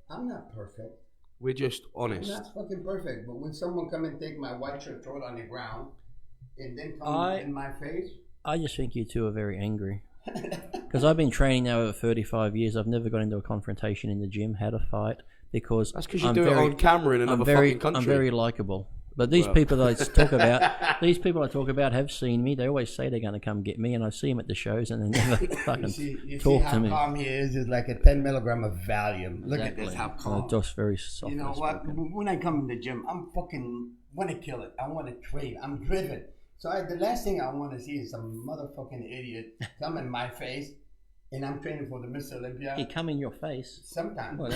I'm not perfect. We're just honest. I'm not fucking perfect. But when someone come and take my white shirt, throw it on the ground, and then come in my face. I just think you two are very angry. Because I've been training now over 35 years. I've never got into a confrontation in the gym, had a fight, because that's because you do it on camera in another fucking country. I'm very likable. But these people that I talk about, have seen me. They always say they're going to come get me, and I see them at the shows, and they never fucking talk to me. How calm he is like a 10 milligram of Valium. Look at this, how calm. Just very soft. You know what? When I come in the gym, I'm fucking want to kill it. I want to train. I'm driven. So the last thing I want to see is some motherfucking idiot come in my face, and I'm training for the Mr. Olympia. He come in your face. Sometimes. Well,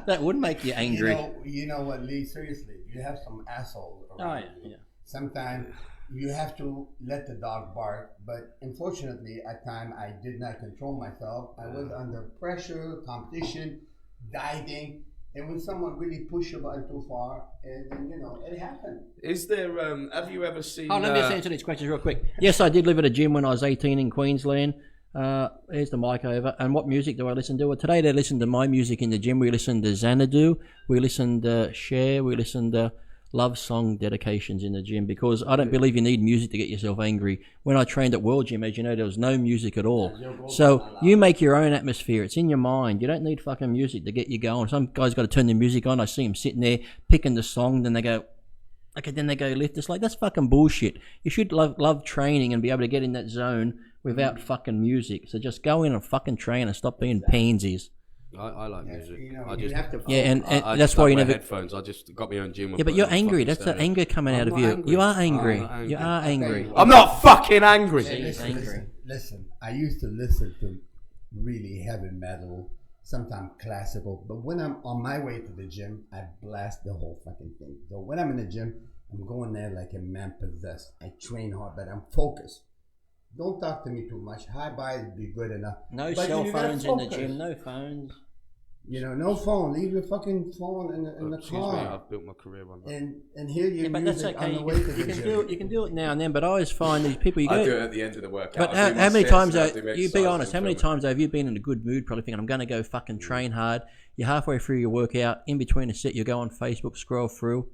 that would make you angry. You know what, Lee? Seriously, you have some assholes around you. Sometimes you have to let the dog bark, but unfortunately, at times I did not control myself. I was under pressure, competition, dieting. And when someone really pushes you button too far, and then, it happened. Is there, have you ever seen... let me just answer these questions real quick. Yes, I did live at a gym when I was 18 in Queensland. Here's the mic over. And what music do I listen to? Well, today they listen to my music in the gym. We listen to Xanadu. We listen to Cher. We listen to love song dedications in the gym, because I don't believe you need music to get yourself angry. When I trained at World Gym, as you know, there was no music at all. So you make your own atmosphere. It's in your mind. You don't need fucking music to get you going. Some guys got to turn the music on. I see them sitting there picking the song, then they go, okay, then they go lift. It's like, that's fucking bullshit. You should love training and be able to get in that zone without fucking music. So just go in and fucking train and stop being pansies. I like music. And that's why you never headphones. I just got my own gym. Yeah, but you're angry. That's the anger coming out of you. You are angry. You are angry. I'm not fucking angry. Listen, I used to listen to really heavy metal, sometimes classical. But when I'm on my way to the gym, I blast the whole fucking thing. So when I'm in the gym, I'm going there like a man possessed. I train hard, but I'm focused. don't talk to me too much. Hi, bye, would be good enough. No But cell you gotta phones in the focus. gym. No phones. You know, no phone. Leave your fucking phone in the Excuse car. me, I've built my career on that. And hear your Yeah, but that's music okay. on the You way to can, the you can gym. do it. You can do it now and then. But I always find these people. You I go. do it at the end of the workout. But I do my how many sets times, and I though, do my you be exercises honest, how and many film it. times have you been in a good mood, probably thinking, I'm going to go fucking train hard. You're halfway through your workout, in between a set, you go on Facebook, scroll through,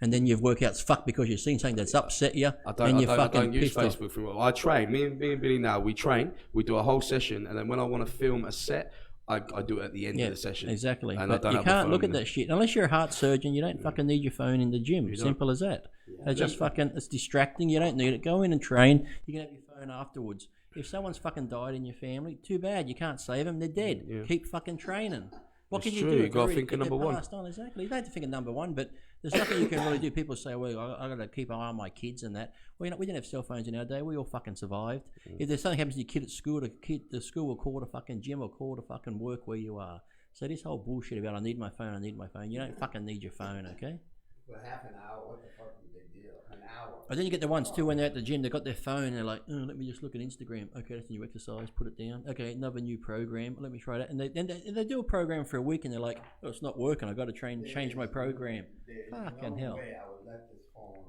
and then your workout's fucked because you've seen something that's upset you, and you're I fucking don't use pissed off. Facebook for I train. Me and Billy now, we train. We do a whole session, and then when I want to film a set, I do it at the end of the session. Exactly. And But I don't you have my can't phone look at in it. that shit. Unless you're a heart surgeon, you don't fucking need your phone in the gym. Simple as that. It's just fucking, it's distracting. You don't need it. Go in and train. You can have your phone afterwards. If someone's fucking died in your family, too bad. You can't save them. They're dead. Yeah. Keep fucking training. What It's can true, you do? you gotta They're think of already- number they're one. passed on. Exactly. You don't have to think of number one, but there's nothing you can really do. People say, well, I got to keep an eye on my kids and that. Well, you know, we didn't have cell phones in our day. We all fucking survived. If there's something happens to your kid at school, the school will call the fucking gym or call the fucking work where you are. So this whole bullshit about I need my phone, you don't fucking need your phone, okay? For half an hour, what the fuck is the big deal? An hour. And then you get the ones too when they're at the gym, they've got their phone and they're like, oh, let me just look at Instagram. Okay, that's a new exercise, put it down. Okay, another new program, let me try that. And they do a program for a week and they're like, oh, it's not working, I've got to change my program. There's Fucking no hell. way I would let this phone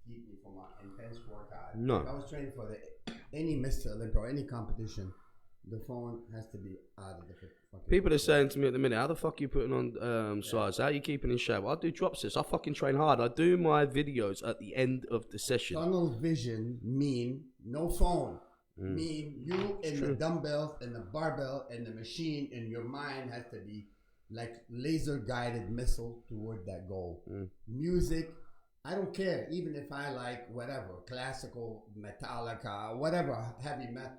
keep me from my intense workout. No. If I was training for any Mr. Olympia or any competition, the phone has to be out of the fucking. People are saying to me at the minute, how the fuck are you putting on size? How are you keeping in shape? I do drop sets. I fucking train hard. I do my videos at the end of the session. Tunnel vision mean no phone. Mean you and the dumbbells and the barbell and the machine in your mind has to be like laser guided missile toward that goal. Music, I don't care. Even if I like whatever, classical, Metallica, whatever, heavy metal.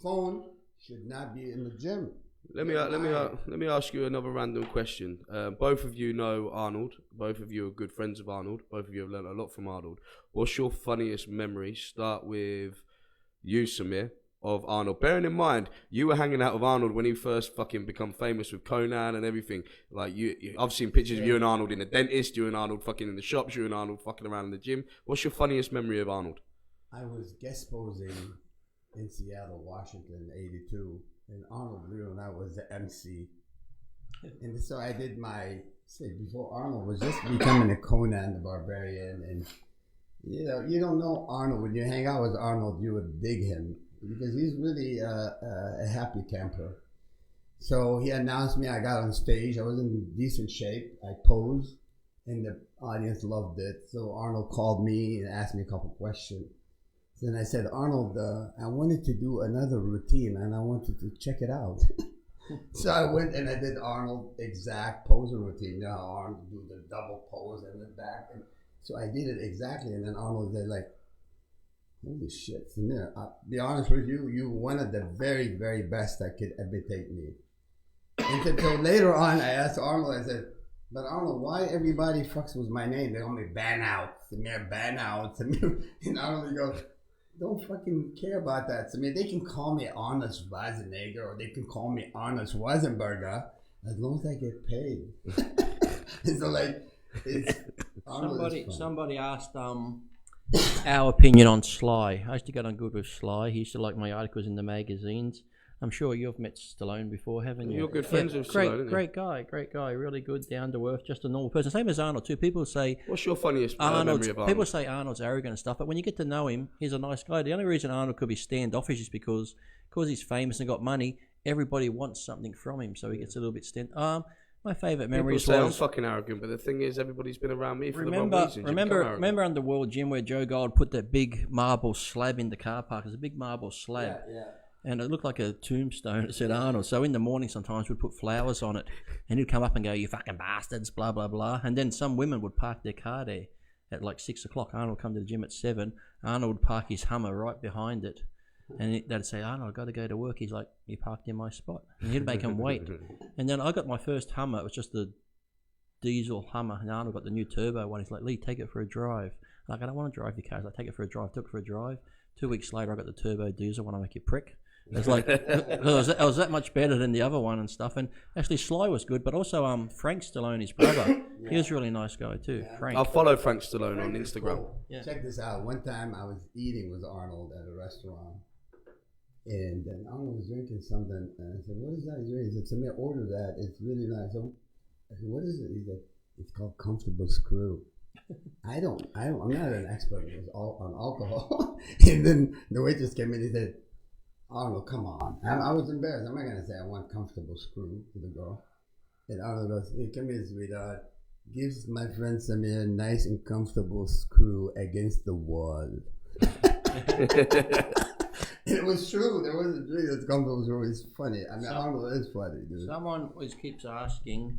Phone should not be in the gym. Let me ask you another random question. Both of you know Arnold. Both of you are good friends of Arnold. Both of you have learned a lot from Arnold. What's your funniest memory? Start with you, Samir, of Arnold. Bearing in mind, you were hanging out with Arnold when he first fucking become famous with Conan and everything. Like I've seen pictures of you and Arnold in the dentist, you and Arnold fucking in the shops, you and Arnold fucking around in the gym. What's your funniest memory of Arnold? I was guest posing in Seattle, Washington, '82. And Arnold Leon, I was the MC. And so I did before Arnold was just becoming a Conan the Barbarian. And, you don't know Arnold. When you hang out with Arnold, you would dig him because he's really a happy camper. So he announced me. I got on stage. I was in decent shape. I posed, and the audience loved it. So Arnold called me and asked me a couple questions. Then I said, Arnold, I wanted to do another routine and I wanted to check it out. So I went and I did Arnold exact posing routine. You know how Arnold do the double pose and the back. And so I did it exactly. And then Arnold said, like, holy shit, Samir, I'll be honest with you, you're one of the very, very best that could imitate me. And so later on, I asked Arnold, I said, but Arnold, why everybody fucks with my name? They call me Bannout, Samir Bannout, Samir. And Arnold goes, don't fucking care about that. I mean, they can call me Arnold Schwarzenegger or they can call me Arnold Schwarzenegger as long as I get paid. So like, somebody asked our opinion on Sly. I used to get on good with Sly. He used to like my articles in the magazines. I'm sure you've met Stallone before, haven't you? You're good friends with Stallone, great guy, really good, down to earth, just a normal person. Same as Arnold too. People say, what's your funniest memory of Arnold? People say Arnold's arrogant and stuff, but when you get to know him, he's a nice guy. The only reason Arnold could be standoffish is because he's famous and got money. Everybody wants something from him, so he gets a little bit my favourite memories People say was... I'm fucking arrogant, but the thing is, everybody's been around me for the wrong reason. Remember on the World Gym where Joe Gold put that big marble slab in the car park? It was a big marble slab. Yeah. And it looked like a tombstone. It said Arnold. So in the morning sometimes we'd put flowers on it. And he'd come up and go, you fucking bastards, blah, blah, blah. And then some women would park their car there at like 6 o'clock. Arnold would come to the gym at 7. Arnold would park his Hummer right behind it. And they'd say, Arnold, I've got to go to work. He's like, you parked in my spot. And he'd make them wait. And then I got my first Hummer. It was just the diesel Hummer. And Arnold got the new turbo one. He's like, Lee, take it for a drive. I'm like, I don't want to drive your car. He's like, take it for a drive. Took it for a drive. 2 weeks later, I got the turbo diesel one. I make you prick. It was like it was that much better than the other one and stuff. And actually, Sly was good, but also Frank Stallone, his brother, he was a really nice guy too. Frank. I'll follow Frank Stallone on Instagram. Cool. Yeah. Check this out. One time I was eating with Arnold at a restaurant, and then Arnold was drinking something, and I said, "What is that?" He said, "Samir, order that. It's really nice." So I said, "What is it?" He said, "It's called Comfortable Screw." I'm not an expert on alcohol. And then the waitress came in and said, "Arnold, come on." I was embarrassed. I'm not going to say I want Comfortable Screw to the girl. And Arnold goes, "Hey, come here, sweetheart. Gives my friend Samir a nice and comfortable screw against the wall." It was true. There was a drink that's comfortable screw. It's funny. I mean, Arnold is funny, dude. Someone always keeps asking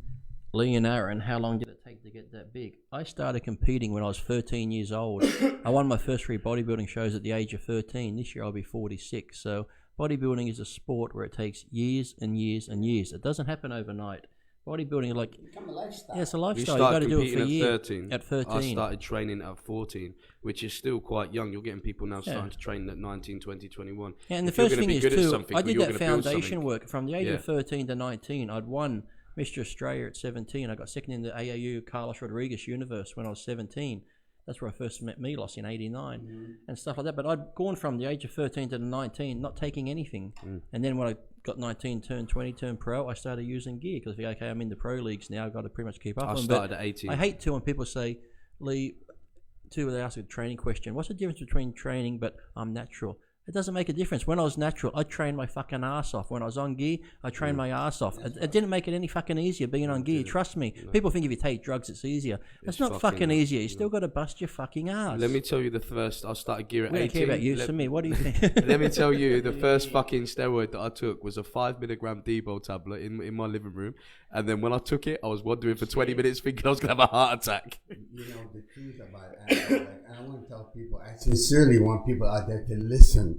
Lee and Aarron, how long did it take to get that big? I started competing when I was 13 years old. I won my first 3 bodybuilding shows at the age of 13. This year I'll be 46. So bodybuilding is a sport where it takes years and years and years. It doesn't happen overnight. Bodybuilding, like, it's become a lifestyle. Yeah, it's a lifestyle. You got to do it for at years. 13. At 13. I started training at 14, which is still quite young. You're getting people now starting to train at 19, 20, 21. Yeah, and the first thing is, too, I did that foundation work. From the age of 13 to 19, I'd won Mr. Australia at 17. I got second in the AAU Carlos Rodriguez Universe when I was 17. That's where I first met Milos in 89 and stuff like that. But I'd gone from the age of 13 to 19, not taking anything. And then when I got 19, turned 20, turned pro, I started using gear because, okay, I'm in the pro leagues now. I've got to pretty much keep up. I started at 18. I hate to when people say, Lee, they ask a training question. What's the difference between training but I'm natural? It doesn't make a difference. When I was natural, I trained my fucking ass off. When I was on gear, I trained my ass off. It didn't make it any fucking easier being on gear. Trust me. People think if you take drugs, it's easier. It's not fucking easier. You still got to bust your fucking ass. Let me tell you the first. I started gear at 18. I don't care about you, Samir. What do you think? Let me tell you, the first fucking steroid that I took was a 5 milligram Debo tablet in my living room. And then when I took it, I was wandering for 20 minutes thinking I was going to have a heart attack. You know, the truth about it, and I want to tell people, I sincerely want people out there to listen.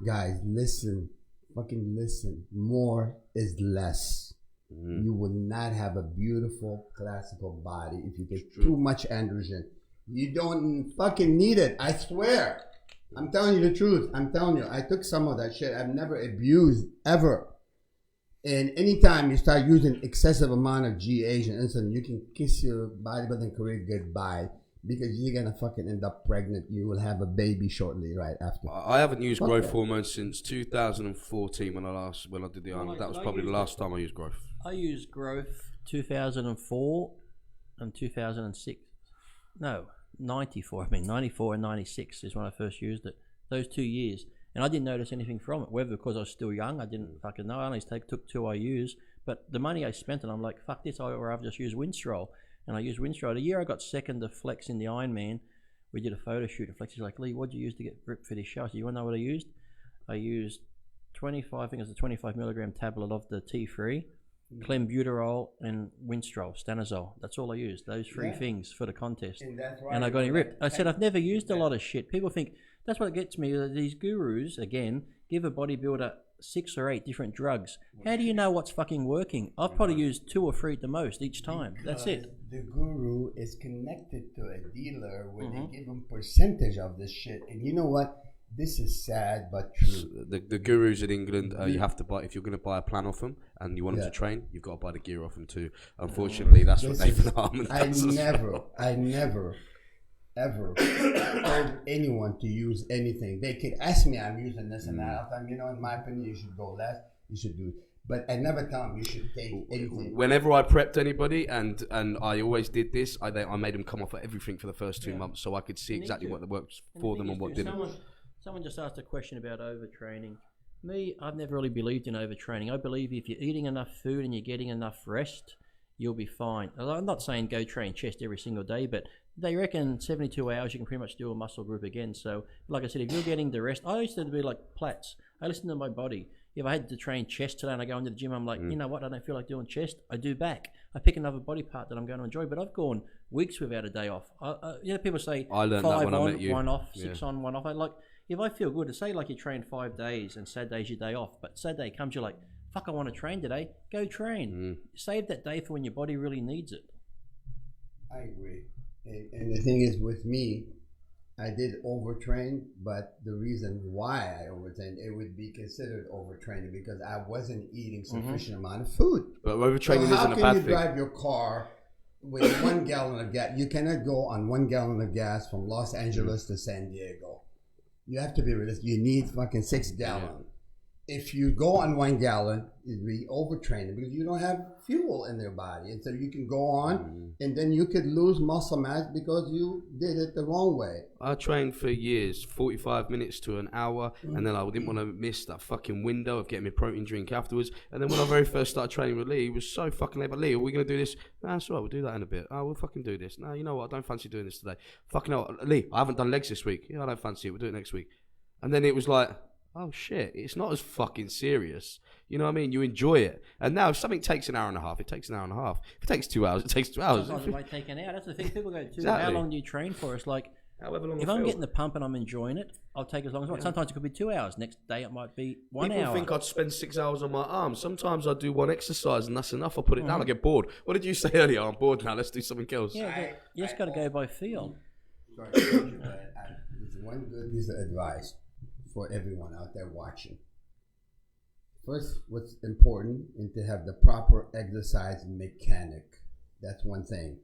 Guys, listen. Fucking listen. More is less. You will not have a beautiful classical body if you take too much androgen. You don't fucking need it. I swear. I'm telling you the truth. I'm telling you. I took some of that shit. I've never abused ever. And anytime you start using excessive amount of GH and insulin, you can kiss your bodybuilding career goodbye. Because you're gonna fucking end up pregnant. You will have a baby shortly, right after. I haven't used growth hormone since 2014 when I did the Arnold. That was probably the last time I used growth. I used growth 2004 and 2006. No, 94. I mean 94 and 96 is when I first used it. Those 2 years, and I didn't notice anything from it. Whether because I was still young, I didn't fucking know. I only took 2 IUs, but the money I spent, and I'm like, fuck this. Or I've just used Winstrol. And I used Winstrol. The year I got second to Flex in the Ironman, we did a photo shoot. And Flex is like, Lee, what'd you use to get ripped for this show? I said, you want to know what I used? I used 25, I think it was a 25 milligram tablet of the T3, Clenbuterol, and Winstrol, Stanozol. That's all I used, those 3 things for the contest. And I got it ripped. I said, I've never used a lot of shit. People think, that's what gets me. These gurus, again, give a bodybuilder 6 or 8 different drugs. How do you know what's fucking working? I've probably used 2 or 3 at the most each time. That's it. The guru is connected to a dealer where they give him percentage of this shit. And you know what? This is sad but true. The gurus in England, you have to buy, if you're going to buy a plan off them and you want them to train, you've got to buy the gear off them too. Unfortunately, that's what Nathan Harmon does. I never ever told anyone to use anything. They could ask me, I'm using this and that. I'll tell them, you know, in my opinion, you should go less. You should do it. But I never tell them you should take anything. Whenever I prepped anybody, and I always did this, I made them come off of everything for the first 2 months, so I could see exactly what worked for them and what didn't. Someone just asked a question about overtraining. Me, I've never really believed in overtraining. I believe if you're eating enough food and you're getting enough rest, you'll be fine. I'm not saying go train chest every single day, but they reckon 72 hours you can pretty much do a muscle group again. So, like I said, if you're getting the rest, I used to be like Platts. I listen to my body. If I had to train chest today and I go into the gym, I'm like, you know what, I don't feel like doing chest. I do back. I pick another body part that I'm going to enjoy. But I've gone weeks without a day off. You know, people say I learned 5 that when on, I met you. 1 off, 6 on, 1 off. I like, if I feel good, to say like you train 5 days and Saturday's your day off, but Saturday comes, you're like, fuck, I want to train today. Go train. Save that day for when your body really needs it. I agree. And the thing is with me, I did overtrain, but the reason why I overtrained, it would be considered overtraining because I wasn't eating sufficient amount of food. But overtraining So isn't a bad thing. how can you drive your car with 1 gallon of gas? You cannot go on 1 gallon of gas from Los Angeles to San Diego. You have to be realistic. You need fucking 6 gallons. If you go on 1 gallon, it'd be overtraining because you don't have fuel in your body. And so you can go on and then you could lose muscle mass because you did it the wrong way. I trained for years, 45 minutes to an hour, and then I didn't want to miss that fucking window of getting my protein drink afterwards. And then when I very first started training with Lee, he was so fucking late. But Lee, are we going to do this? No, that's all right, we'll do that in a bit. Oh, we'll fucking do this. No, you know what, I don't fancy doing this today. Fucking hell, Lee, I haven't done legs this week. Yeah, I don't fancy it, we'll do it next week. And then it was like, oh shit, it's not as fucking serious. You know what I mean? You enjoy it. And now if something takes an hour and a half, it takes an hour and a half. If it takes 2 hours, it takes 2 hours. Sometimes it might take an hour. That's the thing. People go, Exactly. how long do you train for? It's like, however long if I I'm feel. getting the pump and I'm enjoying it, I'll take as long as I want. Sometimes it could be 2 hours. Next day it might be 1 hour. People think I'd spend 6 hours on my arms. Sometimes I do one exercise and that's enough. I put it down, I get bored. What did you say earlier? I'm bored now, let's do something else. Yeah, you just got to go by feel. Sorry, there's one good piece of advice for everyone out there watching. First, what's important is to have the proper exercise mechanic. That's one thing.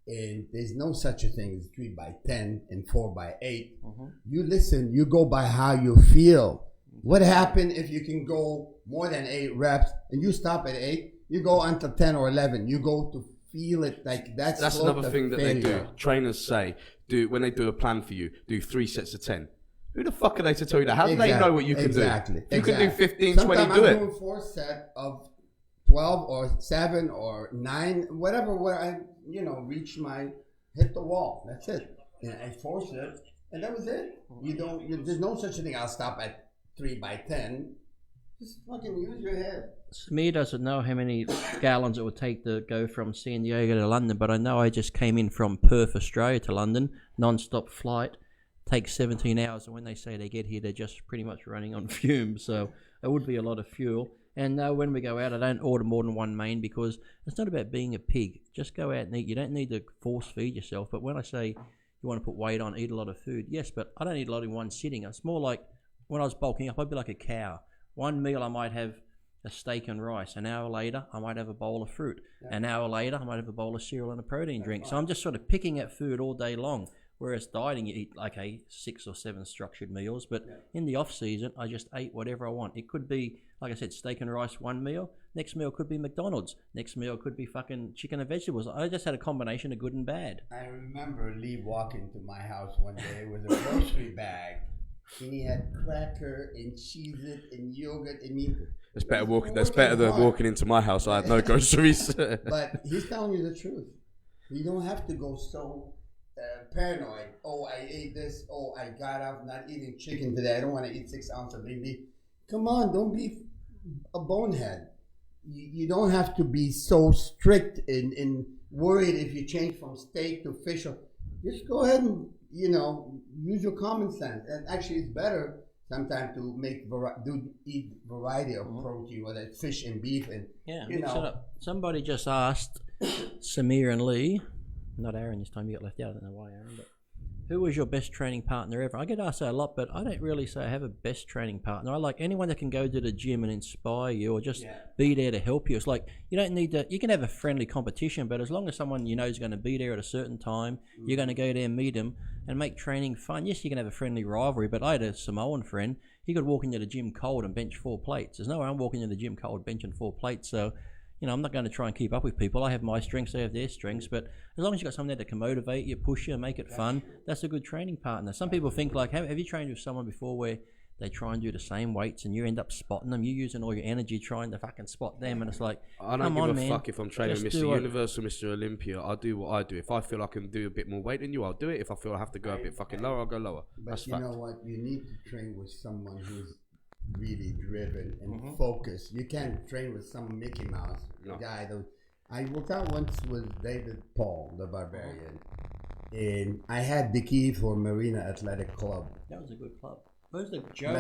And there's no such a thing as 3x10 and 4x8. You listen, you go by how you feel. What happens if you can go more than 8 reps and you stop at 8? You go until 10 or 11. You go to feel it like that's another thing that they do. Trainers say, when they do a plan for you, do 3 sets of 10. Who the fuck are they to tell you that? How do they know what you can do? If you can do 15, Sometimes 20, do it. I'm doing 4 sets of 12 or 7 or 9, whatever, where I, hit the wall. That's it. And I forced it, and that was it. There's no such a thing. I'll stop at 3x10. Just fucking use your head. Samir doesn't know how many gallons it would take to go from San Diego to London, but I know I just came in from Perth, Australia to London, non-stop flight. Takes 17 hours, and when they say they get here, they're just pretty much running on fumes, so it would be a lot of fuel. And when we go out, I don't order more than 1 main because it's not about being a pig. Just go out and eat. You don't need to force feed yourself. But when I say you want to put weight on, eat a lot of food, yes, but I don't eat a lot in one sitting. It's more like when I was bulking up, I'd be like a cow. One meal I might have a steak and rice. An hour later, I might have a bowl of fruit. An hour later, I might have a bowl of cereal and a protein drink. So I'm just sort of picking at food all day long. Whereas dieting, you eat like 6 or 7 structured meals. But in the off season, I just ate whatever I want. It could be, like I said, steak and rice 1 meal. Next meal could be McDonald's. Next meal could be fucking chicken and vegetables. I just had a combination of good and bad. I remember Lee walking to my house one day with a grocery bag. And he had cracker and Cheez-It and yogurt. That's better than walking into my house. I had no groceries. But he's telling you the truth. You don't have to go so paranoid. Oh, I ate this. Oh, I got up not eating chicken today. I don't want to eat 6 ounces of beef. Come on, don't be a bonehead. You don't have to be so strict and worried if you change from steak to fish. Just go ahead and use your common sense. And actually, it's better sometimes to eat variety of protein, whether it's fish and beef. And somebody just asked Samir and Lee. Not Aarron this time, you got left out. I don't know why, Aarron. But who was your best training partner ever? I get asked that a lot, but I don't really say I have a best training partner. I like anyone that can go to the gym and inspire you or just be there to help you. It's like you don't need to, you can have a friendly competition, but as long as someone you know is going to be there at a certain time, you're going to go there and meet them and make training fun. Yes, you can have a friendly rivalry, but I had a Samoan friend. He could walk into the gym cold and bench 4 plates. There's no way I'm walking into the gym cold benching 4 plates, so I'm not going to try and keep up with people. I have my strengths, they have their strengths, but as long as you've got someone there that can motivate you, push you, make it fun, that's a good training partner. Some people think like, have you trained with someone before where they try and do the same weights and you end up spotting them? You're using all your energy trying to fucking spot them, and it's like, I don't give a fuck if I'm training Mr. Universe or Mr. Olympia. I'll do what I do. If I feel I can do a bit more weight than you, I'll do it. If I feel I have to go a bit fucking lower, I'll go lower. But that's you fact. know what? You need to train with someone who's really driven and focused. You can't train with some Mickey Mouse guy. I worked out once with David Paul, the Barbarian, and I had the key for Marina Athletic Club. That was a good club. Where's the Joe?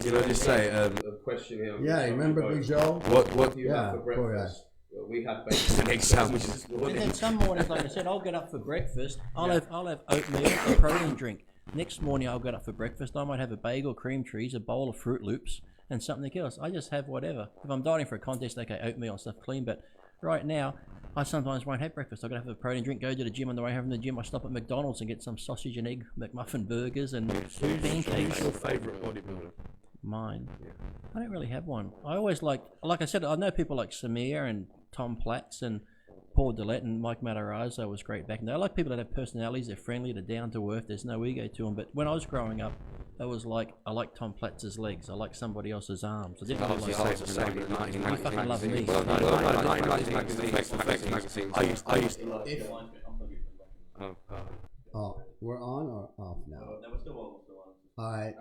Just say a question here. Yeah, remember Big Joe? What do you have for breakfast? we had bacon and egg sandwiches. And then some mornings, like I said, I'll get up for breakfast. I'll have oatmeal, a protein drink. Next morning, I'll get up for breakfast. I might have a bagel, cream cheese, a bowl of Fruit Loops, and something else. I just have whatever. If I'm dieting for a contest, okay, oatmeal and stuff clean. But right now, I sometimes won't have breakfast. I've got to have a protein drink, go to the gym. On the way home from the gym, I stop at McDonald's and get some sausage and egg McMuffin burgers and pancakes. Who's your favourite bodybuilder? Mine. I don't really have one. I always like I said, I know people like Samir and Tom Platz and Paul Dillette and Mike Matarazzo was great back in the day. I like people that have personalities, they're friendly, they're down to earth, there's no ego to them. But when I was growing up, it was like, I like Tom Platz's legs, I like somebody else's arms. I didn't really like the same. you fucking love me. I used to Oh, we're on or off now? No, we're still on. All right.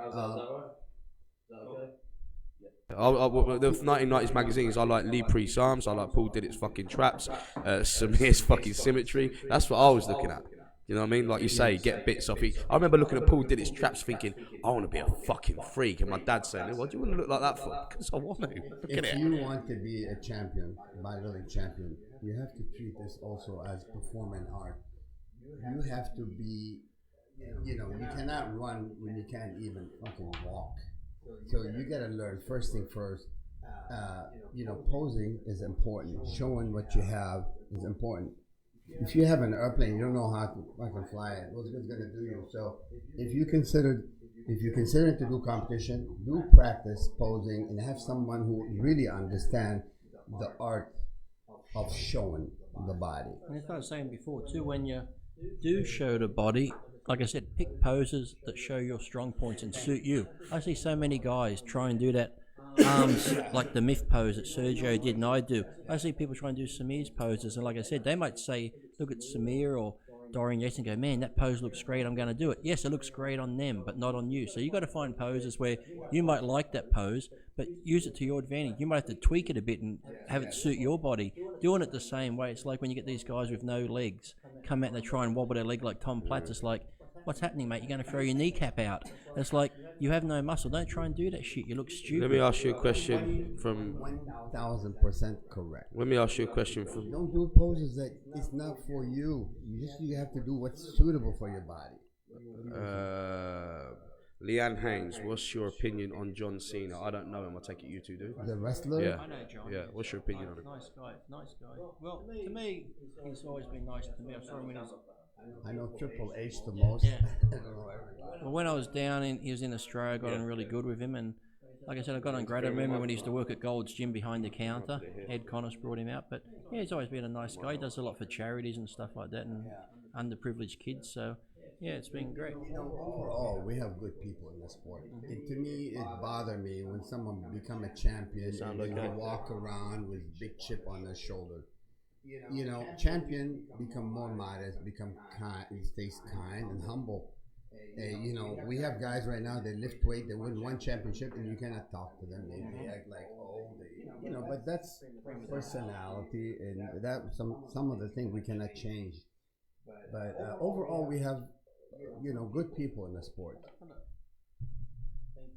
the 1990s magazines, I like Lee Priest's arms, I like Paul Didditt's fucking traps, Samir's fucking symmetry. That's what I was looking at. You know what I mean? Like you say, get bits off it. I remember looking at Paul Didditt's traps thinking, I want to be a fucking freak. And my dad saying, what do you want to look like that for? Because I want to. Look at it. If you want to be a champion, bodybuilding champion, you have to treat this also as performing art. You have to be, you cannot run when you can't even fucking walk. So you gotta learn, first thing first, posing is important. Showing what you have is important. If you have an airplane, you don't know how to fucking fly it, what's it gonna do you? So if you consider to do competition, do practice posing and have someone who really understands the art of showing the body. And as I was saying before too, when you do show the body, like I said, pick poses that show your strong points and suit you. I see so many guys try and do that arms, like the myth pose that Sergio did and I do. I see people try and do Samir's poses, and like I said, they might say, look at Samir or Dorian Yates and go, man, that pose looks great, I'm going to do it. Yes, it looks great on them, but not on you. So you got to find poses where you might like that pose, but use it to your advantage. You might have to tweak it a bit and have it suit your body. Doing it the same way, it's like when you get these guys with no legs come out and they try and wobble their leg like Tom Platz. It's like, what's happening, mate? You're going to throw your kneecap out. It's like, you have no muscle. Don't try and do that shit. You look stupid. Let me ask you a question from... 1,000% correct. Let me ask you a question from... Don't do poses that it's not for you. You have to do what's suitable for your body. Leanne Haynes, what's your opinion on John Cena? I don't know him. I take it you two do. The wrestler? Yeah. I know John. Yeah. What's your opinion on him? Nice guy. Well, to me, he's always been nice to me. I saw him when he was... I know Triple H the most. Yeah. Well, when I was down, he was in Australia, I got on really good with him, and like I said, I got on great. I remember when he used to work at Gold's Gym behind the counter. Ed Connors brought him out, but yeah, he's always been a nice guy. He does a lot for charities and stuff like that, and underprivileged kids. So yeah, it's been great. Overall, we have good people in the sport. To me, it bothered me when someone become a champion and they walk around with big chip on their shoulder. Champion become more modest, become kind, stays kind and humble. We have guys right now, they lift weight, they win one championship, and you cannot talk to them. They act like, but that's personality, and that some of the things we cannot change. But overall, we have, good people in the sport.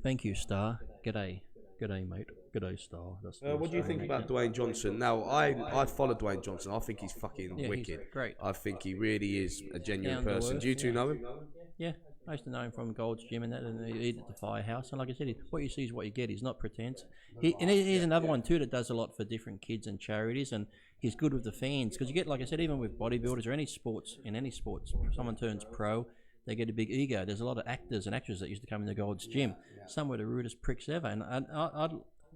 Thank you, Star. G'day, mate. G'day, Star. What do you think about Dwayne Johnson? Now, I follow Dwayne Johnson. I think he's fucking wicked. He's great. I think he really is a genuine Down to person. earth, Do you two know him? Yeah, I used to know him from Gold's Gym and that, and he eat at the Firehouse. And like I said, what you see is what you get. He's not pretense. He's another one too that does a lot for different kids and charities, and he's good with the fans because you get, like I said, even with bodybuilders or any sports, someone turns pro, they get a big ego. There's a lot of actors and actresses that used to come in the Gold's Gym. Some were the rudest pricks ever, and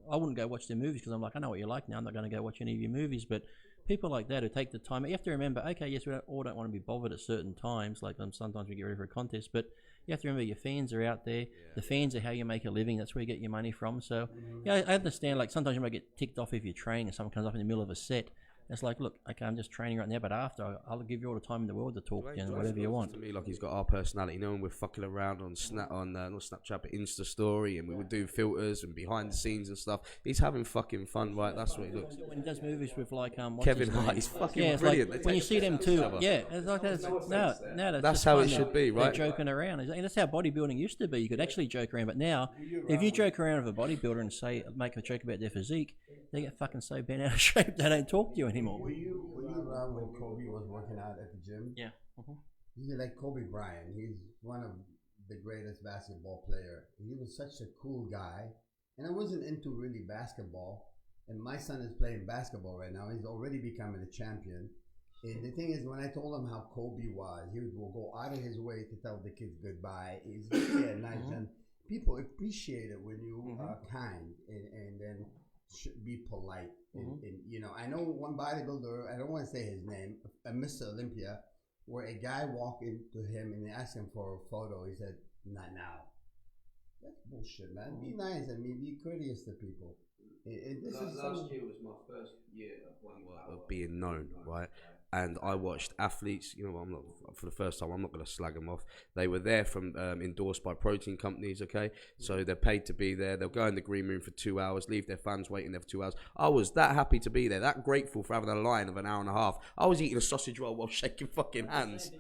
I wouldn't go watch their movies because I'm like, I know what you like now. I'm not going to go watch any of your movies. But people like that who take the time, you have to remember, okay, yes, we all don't want to be bothered at certain times. Like sometimes we get ready for a contest, but you have to remember your fans are out there. The fans are how you make a living. That's where you get your money from. So, yeah, I understand. Like sometimes you might get ticked off if you're training and someone comes up in the middle of a set. It's like, look, okay, I'm just training right now, but after I'll give you all the time in the world to talk and whatever you want. To me, like he's got our personality. When we're fucking around on not Snapchat, but Insta Story, and we would do filters and behind the scenes and stuff. He's having fucking fun, right? That's what he looks. When he does movies with like Kevin Hart, he's fucking brilliant. Like, when you see them too, it's like that's how it should be, right? They're joking around. And that's how bodybuilding used to be. You could actually joke around, but now, if you joke around with a bodybuilder and make a joke about their physique, they get fucking so bent out of shape they don't talk to you anymore. anymore. Were you around when Kobe was working out at the gym? Yeah. Mm-hmm. He's like Kobe Bryant. He's one of the greatest basketball player. He was such a cool guy, and I wasn't into really basketball. And my son is playing basketball right now. He's already becoming a champion. And the thing is, when I told him how Kobe was, he would go out of his way to tell the kids goodbye. He's really a nice, and people appreciate it when you are kind and then be polite. And, you know, I know one bodybuilder, I don't want to say his name, Mr. Olympia, where a guy walked into him and they asked him for a photo. He said, "Not now." That's bullshit, man. Be nice. I mean, be courteous to people. Last year was my first year of being known, right? And I watched athletes. You know, I'm not for the first time. I'm not going to slag them off. They were there from endorsed by protein companies. Okay, so they're paid to be there. They'll go in the green room for 2 hours, leave their fans waiting there for 2 hours. I was that happy to be there, that grateful for having a line of an hour and a half. I was eating a sausage roll while shaking fucking hands.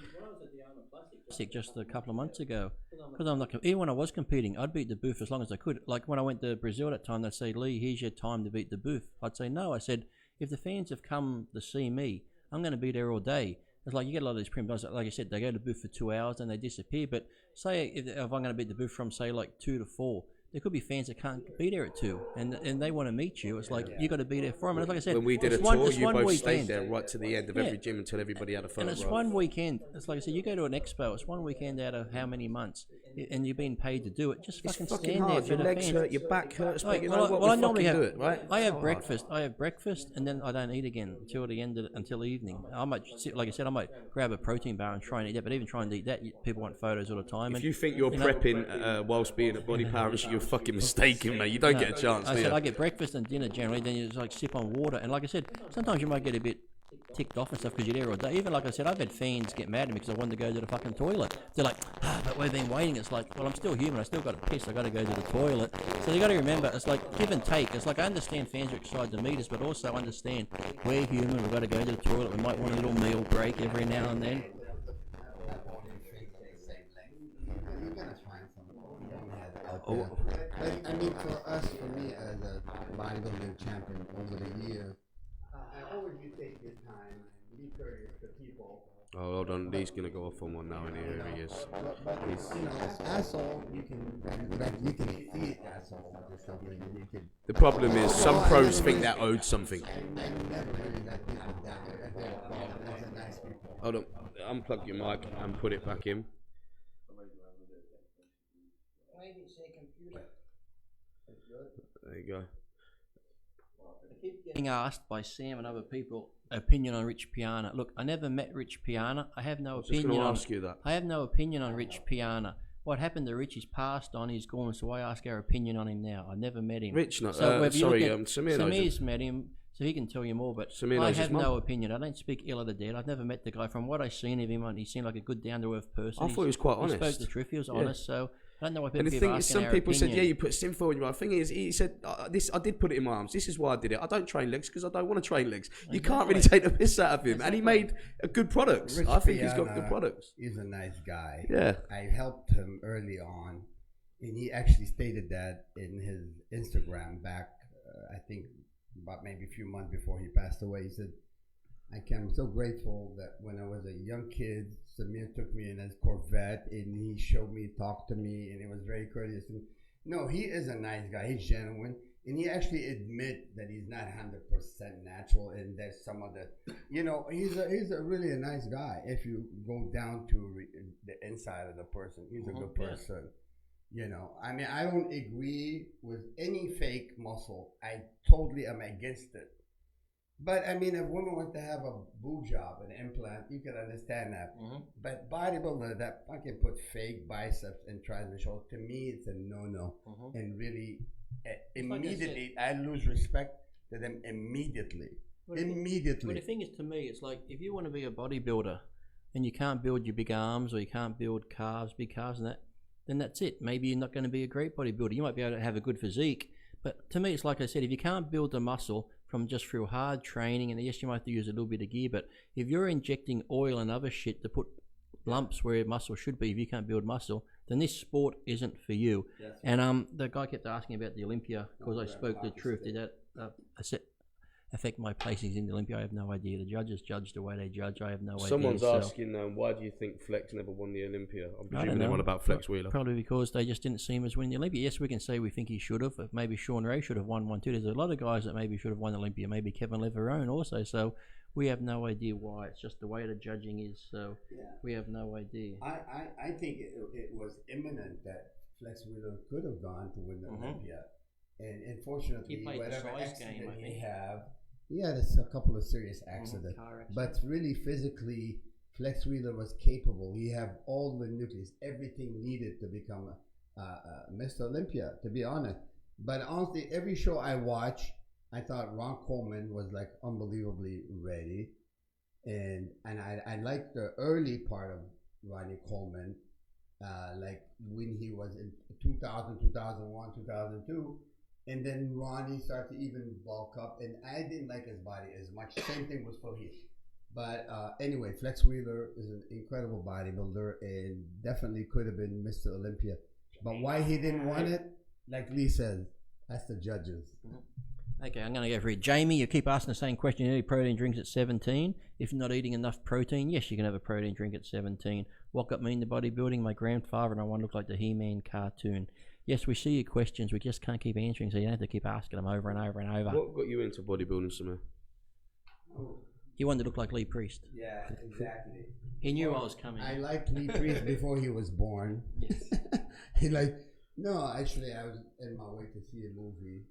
Just a couple of months ago, because I'm like, even when I was competing, I'd beat the booth as long as I could. Like when I went to Brazil that time, they'd say, "Lee, here's your time to beat the booth." I'd say no. I said, if the fans have come to see me, I'm going to be there all day. It's like you get a lot of these print guys, like I said, they go to the booth for 2 hours and they disappear. But say if I'm going to beat the booth from say like 2 to 4, there could be fans that can't be there at 2, and they want to meet you. It's like you got to be there for them. And like I said, when we did a tour, you both stayed there right to the end of every gym until everybody had a photo. And it's one weekend. It's like I said, you go to an expo. It's one weekend out of how many months, and you're being paid to do it. Just fucking stand hard. there for your the legs fans. hurt, your back hurts, but you know well, what? Well, I We normally fucking have do it, right? I have breakfast. I have breakfast, and then I don't eat again until the end until the evening. I might, like I said, I might grab a protein bar and try and eat that. But even trying to eat that, people want photos all the time. If you think you're prepping whilst being at Body Power, you're fucking mistaken, mate. You don't get a chance. I said I get breakfast and dinner generally. Then you just like sip on water, and like I said, sometimes you might get a bit ticked off and stuff because you're there all day. Even like I said, I've had fans get mad at me because I wanted to go to the fucking toilet. They're like, but we've been waiting. It's like, well, I'm still human. I still got to piss. I got to go to the toilet. So you got to remember, it's like give and take. It's like I understand fans are excited to meet us, but also understand we're human. We've got to go to the toilet. We might want a little meal break every now and then. I mean, for me as a bodybuilding champion over the year, I always take this time and be courteous to people. Oh, hold on, Lee's gonna go off on one now, and here he is. You know, asshole, you can see asshole or something. The problem is, some pros think they're owed something. Hold on, unplug your mic and put it back in. There you go. I keep getting asked by Sam and other people opinion on Rich Piana. Look, I never met Rich Piana. I have no opinion. Just going to ask you that. I have no opinion on Rich Piana. What happened to Rich is passed on. He's gone, so I ask our opinion on him now. I never met him. Rich, no, so Samir's met him, so he can tell you more. But Samir I have no opinion. I don't speak ill of the dead. I've never met the guy. From what I've seen of him, he seemed like a good, down-to-earth person. I thought he was quite honest. He spoke the truth. He was honest. So I don't know why people and the keep thing is, asking some people said, opinion. "Yeah, you put Simfo in your." The thing is, he said, "This I did put it in my arms. This is why I did it. I don't train legs because I don't want to train legs." You can't really take the piss out of him, and he made a good products. I think he's got good products. He's a nice guy. Yeah, I helped him early on, and he actually stated that in his Instagram back, I think about maybe a few months before he passed away. He said, I'm so grateful that when I was a young kid, Samir took me in his Corvette and he showed me, talked to me, and it was very courteous. And no, he is a nice guy. He's genuine. And he actually admit that he's not 100% natural and there's some of the, you know, he's a really a nice guy. If you go down to the inside of the person, he's a good person. You know, I mean, I don't agree with any fake muscle. I totally am against it. But I mean, if women want to have a boob job, an implant, you can understand that. But bodybuilder that fucking put fake biceps and tries to show, to me, it's a no-no. And really, immediately, I lose respect to them immediately. Immediately. But the thing is, to me, it's like if you want to be a bodybuilder and you can't build your big arms or you can't build calves, big calves, and that, then that's it. Maybe you're not going to be a great bodybuilder. You might be able to have a good physique. But to me, it's like I said, if you can't build the muscle from just through hard training, and yes, you might have to use a little bit of gear, but if you're injecting oil and other shit to put lumps where muscle should be, if you can't build muscle, then this sport isn't for you. And the guy kept asking about the Olympia because I spoke the truth. I said, affect my placings in the Olympia? I have no idea. The judges judge the way they judge. I have no Someone's idea. asking, why do you think Flex never won the Olympia? I'm I presuming don't they know. won about Flex Wheeler. Probably because they just didn't see him as winning the Olympia. Yes, we can say we think he should have. Maybe Sean Ray should have won one too. There's a lot of guys that maybe should have won the Olympia. Maybe Kevin Leverone also. So we have no idea why. It's just the way the judging is. So we have no idea. I think it was imminent that Flex Wheeler could have gone to win the Olympia. And unfortunately, He played the whatever size accident game, I think. he had a couple of serious accidents. But really, physically, Flex Wheeler was capable. He had all the nucleus, everything needed to become Mr. Olympia, to be honest. But honestly, every show I watched, I thought Ron Coleman was like unbelievably ready. And I liked the early part of Ronnie Coleman, like when he was in 2000, 2001, 2002. And then Ronnie started to even bulk up, and I didn't like his body as much. Same thing with Fahid. But anyway, Flex Wheeler is an incredible bodybuilder and definitely could have been Mr. Olympia. But why he didn't want it, like Lee says, that's the judges. Okay, I'm going to go for it. Jamie, you keep asking the same question. You eat protein drinks at 17. If you're not eating enough protein, yes, you can have a protein drink at 17. What got me into bodybuilding? My grandfather and I want to look like the He-Man cartoon. Yes, we see your questions. We just can't keep answering, so you have to keep asking them over and over and over. What got you into bodybuilding, Samir? You wanted to look like Lee Priest. Yeah, exactly. He knew I was coming. I liked Lee Priest before he was born. Yes. No, actually, I was in my way to see a movie.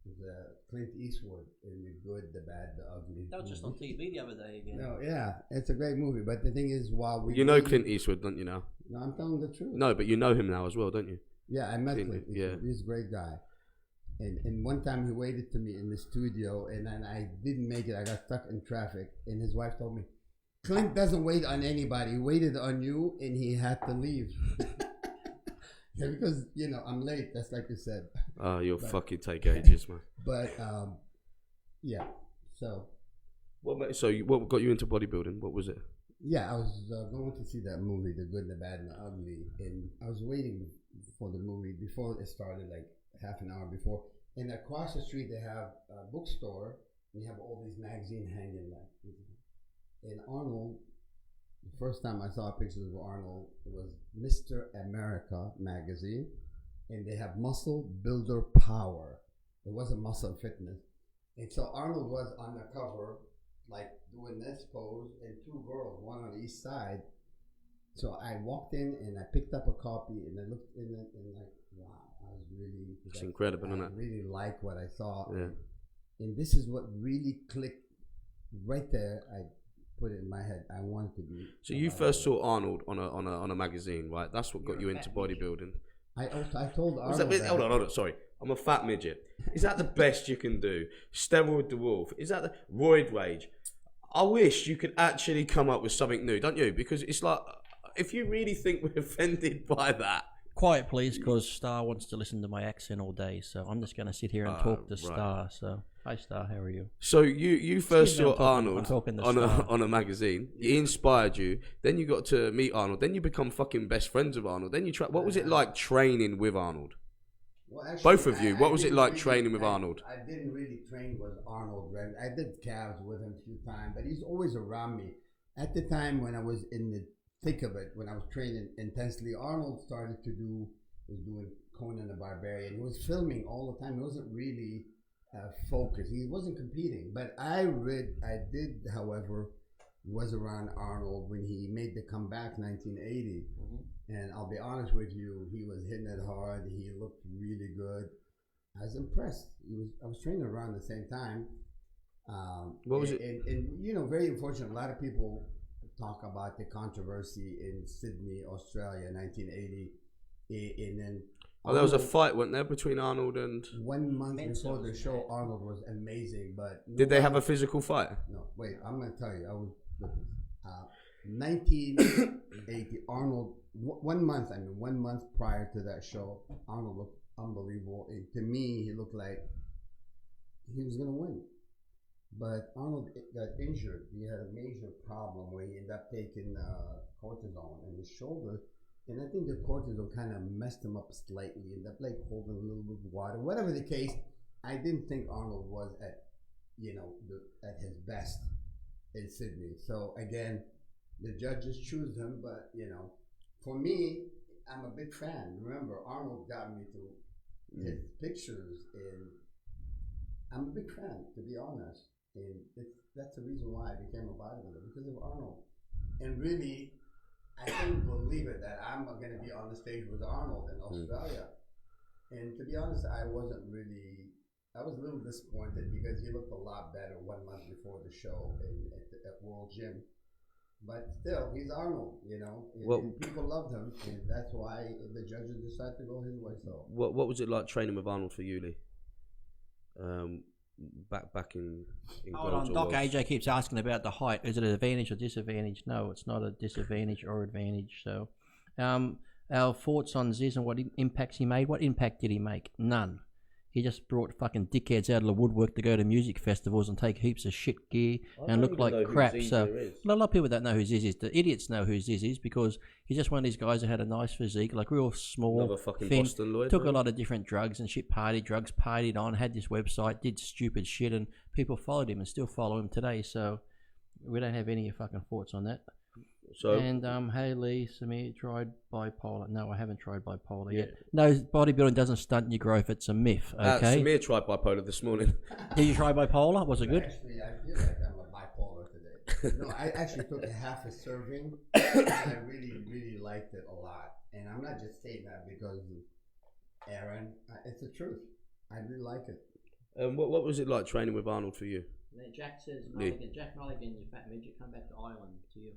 It was Clint Eastwood in The Good, the Bad, the Ugly. That was just on TV the other day again. No, yeah, it's a great movie. But the thing is, while we... You know Clint Eastwood, don't you now? No, I'm telling the truth. No, but you know him now as well, don't you? Yeah, I met Clint Eastwood. Yeah. He's a great guy. And one time he waited to me in the studio, and then I didn't make it. I got stuck in traffic, and his wife told me, Clint doesn't wait on anybody. He waited on you, and he had to leave. Yeah, because, I'm late. That's like you said. Oh, you'll fucking take ages, man. But, yeah, so... What got you into bodybuilding? What was it? Yeah, I was going to see that movie, The Good, the Bad, and the Ugly, and I was waiting for the movie before it started, like half an hour before. And across the street, they have a bookstore, and you have all these magazines hanging like. And Arnold, the first time I saw pictures of Arnold, it was Mr. America magazine, and they have Muscle Builder Power. It wasn't Muscle Fitness. And so Arnold was on the cover, like doing this pose, and two girls, one on each side. So I walked in and I picked up a copy and I looked in it and like, wow, I was really... It's incredible, isn't it? I really like what I saw. Yeah. And this is what really clicked right there. I put it in my head. I wanted to be... So you first saw Arnold on a magazine, right? That's what got you into bodybuilding. I told Arnold that... Hold on, sorry. I'm a fat midget. Is that the best you can do? Steroid the Wolf. Is that the Roid Rage? I wish you could actually come up with something new, don't you? Because it's like, if you really think we're offended by that. Quiet, please, because Star wants to listen to my accent all day. So I'm just going to sit here and talk to Star. So, hi, Star. How are you? So you first saw Arnold on on a magazine. He inspired you. Then you got to meet Arnold. Then you become fucking best friends with Arnold. Then you what was it like training with Arnold? Well, actually, both of you. What was it like training with Arnold? I didn't really train with Arnold. Right? I did calves with him a few times, but he's always around me. At the time when I was in the thick of it, when I was training intensely, Arnold started to was doing Conan the Barbarian. He was filming all the time. He wasn't really focused. He wasn't competing. But I did, however, was around Arnold when he made the comeback 1980. Mm-hmm. And I'll be honest with you, he was hitting it hard. He looked really good. I was impressed. I was training around the same time. What was it? And very unfortunate. A lot of people talk about the controversy in Sydney, Australia, 1980. And then there was a fight, wasn't there, between Arnold and... 1 month before the show, Arnold was amazing, but... Did they have a physical fight? No, wait, I'm going to tell you. I was... 1980, Arnold... 1 month, 1 month prior to that show, Arnold looked unbelievable. And to me, he looked like he was going to win. But Arnold got injured. He had a major problem where he ended up taking cortisone in his shoulder. And I think the cortisone kind of messed him up slightly. Ended up like holding a little bit of water. Whatever the case, I didn't think Arnold was at at his best in Sydney. So again, the judges choose him, but for me, I'm a big fan. Remember, Arnold got me to his pictures, and I'm a big fan, to be honest. And that's the reason why I became a bodybuilder, because of Arnold. And really, I couldn't believe it that I'm going to be on the stage with Arnold in Australia. And to be honest, I was a little disappointed because he looked a lot better 1 month before the show at World Gym. But still, he's Arnold, and people loved him, and that's why the judges decided to go his way. So, what was it like training with Arnold for you, Lee? Back in hold on, Doc AJ keeps asking about the height. Is it an advantage or disadvantage? No, it's not a disadvantage or advantage. So, our thoughts on Ziz and what impacts he made. What impact did he make? None. He just brought fucking dickheads out of the woodwork to go to music festivals and take heaps of shit gear and look like crap. So a lot of people don't know who Ziz is. The idiots know who Ziz is because he's just one of these guys who had a nice physique, like real small, thin, Boston Lloyd, took a lot of different drugs and shit, partied on, had this website, did stupid shit, and people followed him and still follow him today. So we don't have any fucking thoughts on that. So, and hey Lee, Samir tried bipolar. No, I haven't tried bipolar yet. No, bodybuilding doesn't stunt your growth. It's a myth. Okay. Samir tried bipolar this morning. Did you try bipolar? Was it good? Actually, I feel like I'm a bipolar today. No, I actually took half a serving, and I really, really liked it a lot. And I'm not just saying that because of Aarron. It's the truth. I really like it. What was it like training with Arnold for you? Then Jack says, Jack Mulligan, you fat midget, come back to Ireland to you.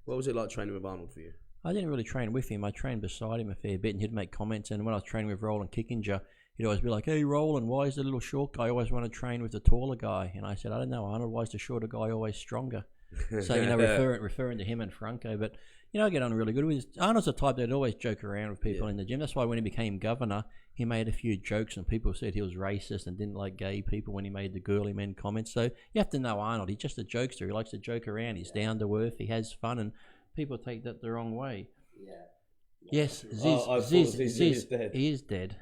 What was it like training with Arnold for you? I didn't really train with him. I trained beside him a fair bit, and he'd make comments. And when I was training with Roland Kickinger, he'd always be like, "Hey, Roland, why is the little short guy always want to train with the taller guy?" And I said, "I don't know, Arnold. Why is the shorter guy always stronger?" So referring to him and Franco, but I get on really good with Arnold's the type that'd always joke around with people in the gym. That's why when he became governor, he made a few jokes and people said he was racist and didn't like gay people when he made the girly men comments. So you have to know Arnold. He's just a jokester. He likes to joke around. He's down to earth. He has fun, and people take that the wrong way. Yeah. Yes, Ziz is dead. He is dead.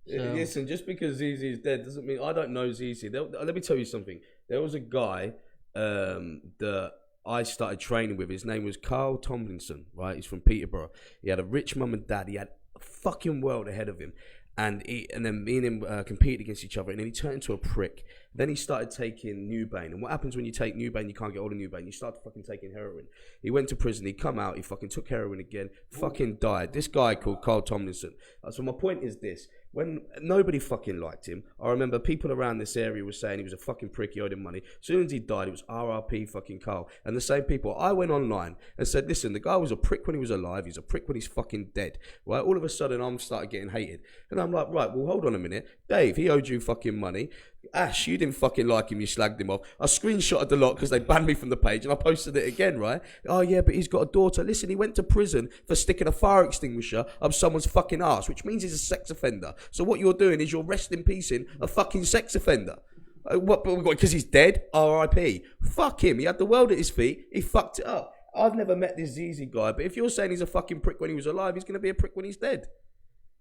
So, listen, just because Ziz is dead doesn't mean I don't know Ziz. Let me tell you something. There was a guy that I started training with. His name was Carl Tomlinson, right? He's from Peterborough. He had a rich mum and dad. He had a fucking world ahead of him. And then me and him competed against each other. And then he turned into a prick. Then he started taking Nubane. And what happens when you take Nubane, you can't get hold of Nubane. You start fucking taking heroin. He went to prison. He come out. He fucking took heroin again. Fucking died. This guy called Carl Tomlinson. So my point is this. When nobody fucking liked him, I remember people around this area were saying he was a fucking prick, he owed him money. As soon as he died, it was RRP fucking Carl. And the same people, I went online and said, listen, the guy was a prick when he was alive, he's a prick when he's fucking dead. Right? All of a sudden, I'm started getting hated. And I'm like, right, well, hold on a minute. Dave, he owed you fucking money. Ash, you didn't fucking like him, you slagged him off. I screenshotted the lot because they banned me from the page and I posted it again, right? Oh yeah, but he's got a daughter. Listen, he went to prison for sticking a fire extinguisher up someone's fucking arse, which means he's a sex offender. So what you're doing is you're resting peace in a fucking sex offender. What? Because he's dead? R.I.P. Fuck him. He had the world at his feet. He fucked it up. I've never met this ZZ guy, but if you're saying he's a fucking prick when he was alive, he's going to be a prick when he's dead.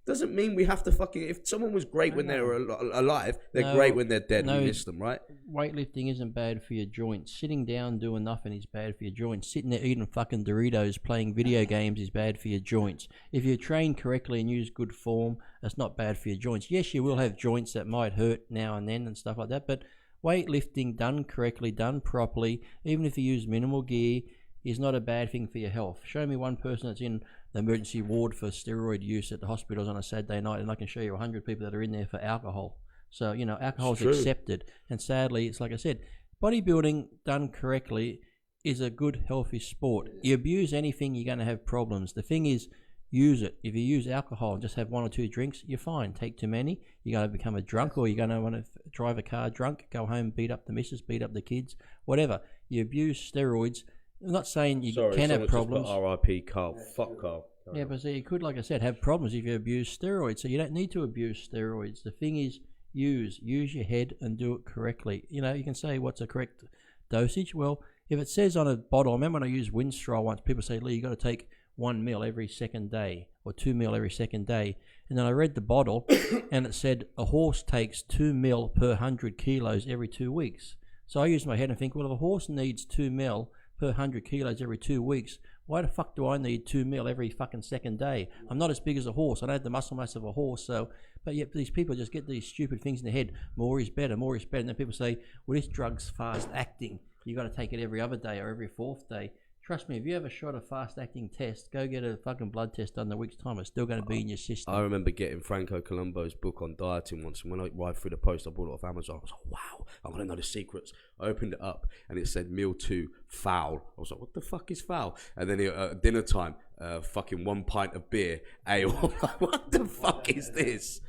Doesn't mean we have to fucking... If someone was great when they were alive, they're great when they're dead. We miss them, right? Weightlifting isn't bad for your joints. Sitting down doing nothing is bad for your joints. Sitting there eating fucking Doritos, playing video games is bad for your joints. If you train correctly and use good form, that's not bad for your joints. Yes, you will have joints that might hurt now and then and stuff like that, but weightlifting done correctly, done properly, even if you use minimal gear, is not a bad thing for your health. Show me one person that's in the emergency ward for steroid use at the hospitals on a Saturday night, and I can show you 100 people that are in there for alcohol. So, alcohol is accepted. And sadly, it's like I said, bodybuilding done correctly is a good, healthy sport. You abuse anything, you're going to have problems. The thing is, use it. If you use alcohol and just have 1 or 2 drinks, you're fine. Take too many, you're going to become a drunk, or you're going to want to drive a car drunk, go home, beat up the missus, beat up the kids, whatever. You abuse steroids. I'm not saying you can have problems. R.I.P. Carl. Fuck Carl. Yeah, but see, you could, like I said, have problems if you abuse steroids. So you don't need to abuse steroids. The thing is, use your head and do it correctly. You can say what's a correct dosage. Well, if it says on a bottle, I remember when I used Winstrol once, people say, Lee, you got to take 1 ml every second day or 2 mil every second day. And then I read the bottle, and it said a horse takes 2 mil per 100 kilos every 2 weeks. So I used my head and think, well, if a horse needs 2 mil per 100 kilos every 2 weeks, why the fuck do I need 2 mil every fucking second day? I'm not as big as a horse. I don't have the muscle mass of a horse. So, but yet these people just get these stupid things in their head. More is better, more is better. And then people say, well, this drug's fast acting. You got to take it every other day or every fourth day. Trust me, if you have a shot of fast-acting test, go get a fucking blood test done in a week's time. It's still going to be in your system. I remember getting Franco Colombo's book on dieting once, and when I arrived through the post, I bought it off Amazon. I was like, wow, I'm going to know the secrets. I opened it up, and it said meal 2, foul. I was like, what the fuck is foul? And then at dinner time, fucking 1 pint of beer, ale. I'm like, what the fuck is this?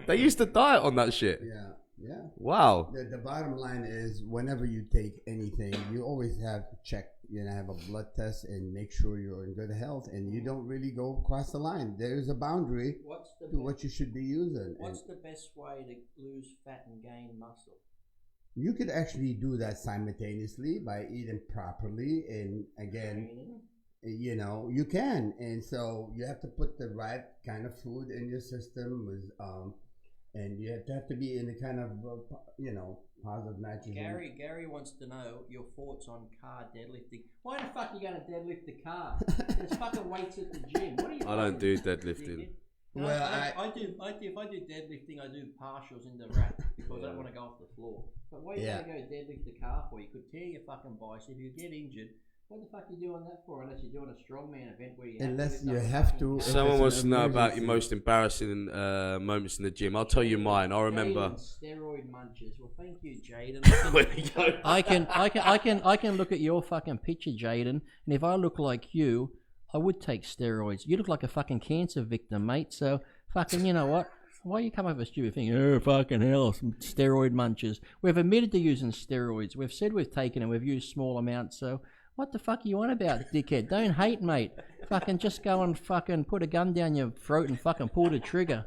They used to diet on that shit. Yeah. Yeah. Wow. The bottom line is, whenever you take anything, you always have to check, have a blood test and make sure you're in good health, and you don't really go across the line. There is a boundary to what you should be using. What's the best way to lose fat and gain muscle? You could actually do that simultaneously by eating properly, and again, you can. And so you have to put the right kind of food in your system with and you have to be in a kind of, positive nitrogen. Gary wants to know your thoughts on car deadlifting. Why the fuck are you going to deadlift the car? There's fucking weights at the gym. What are you? I don't do deadlifting. No, well, I do. If I do deadlifting, I do partials in the rack because I don't want to go off the floor. But why are you going to go deadlift the car for? You could tear your fucking bicep. You get injured. What the fuck are you doing that for? Unless you're doing a strongman event where you have to. Someone wants to know about your most embarrassing moments in the gym. I'll tell you mine. I remember steroid munches. Well, thank you, Jaden. I can look at your fucking picture, Jaden, and if I look like you, I would take steroids. You look like a fucking cancer victim, mate. So fucking, you know what? Why you come up with a stupid thing? Oh, fucking hell, some steroid munches. We've admitted to using steroids. We've said we've taken and we've used small amounts. So what the fuck are you on about, dickhead? Don't hate, mate. Fucking just go and fucking put a gun down your throat and fucking pull the trigger.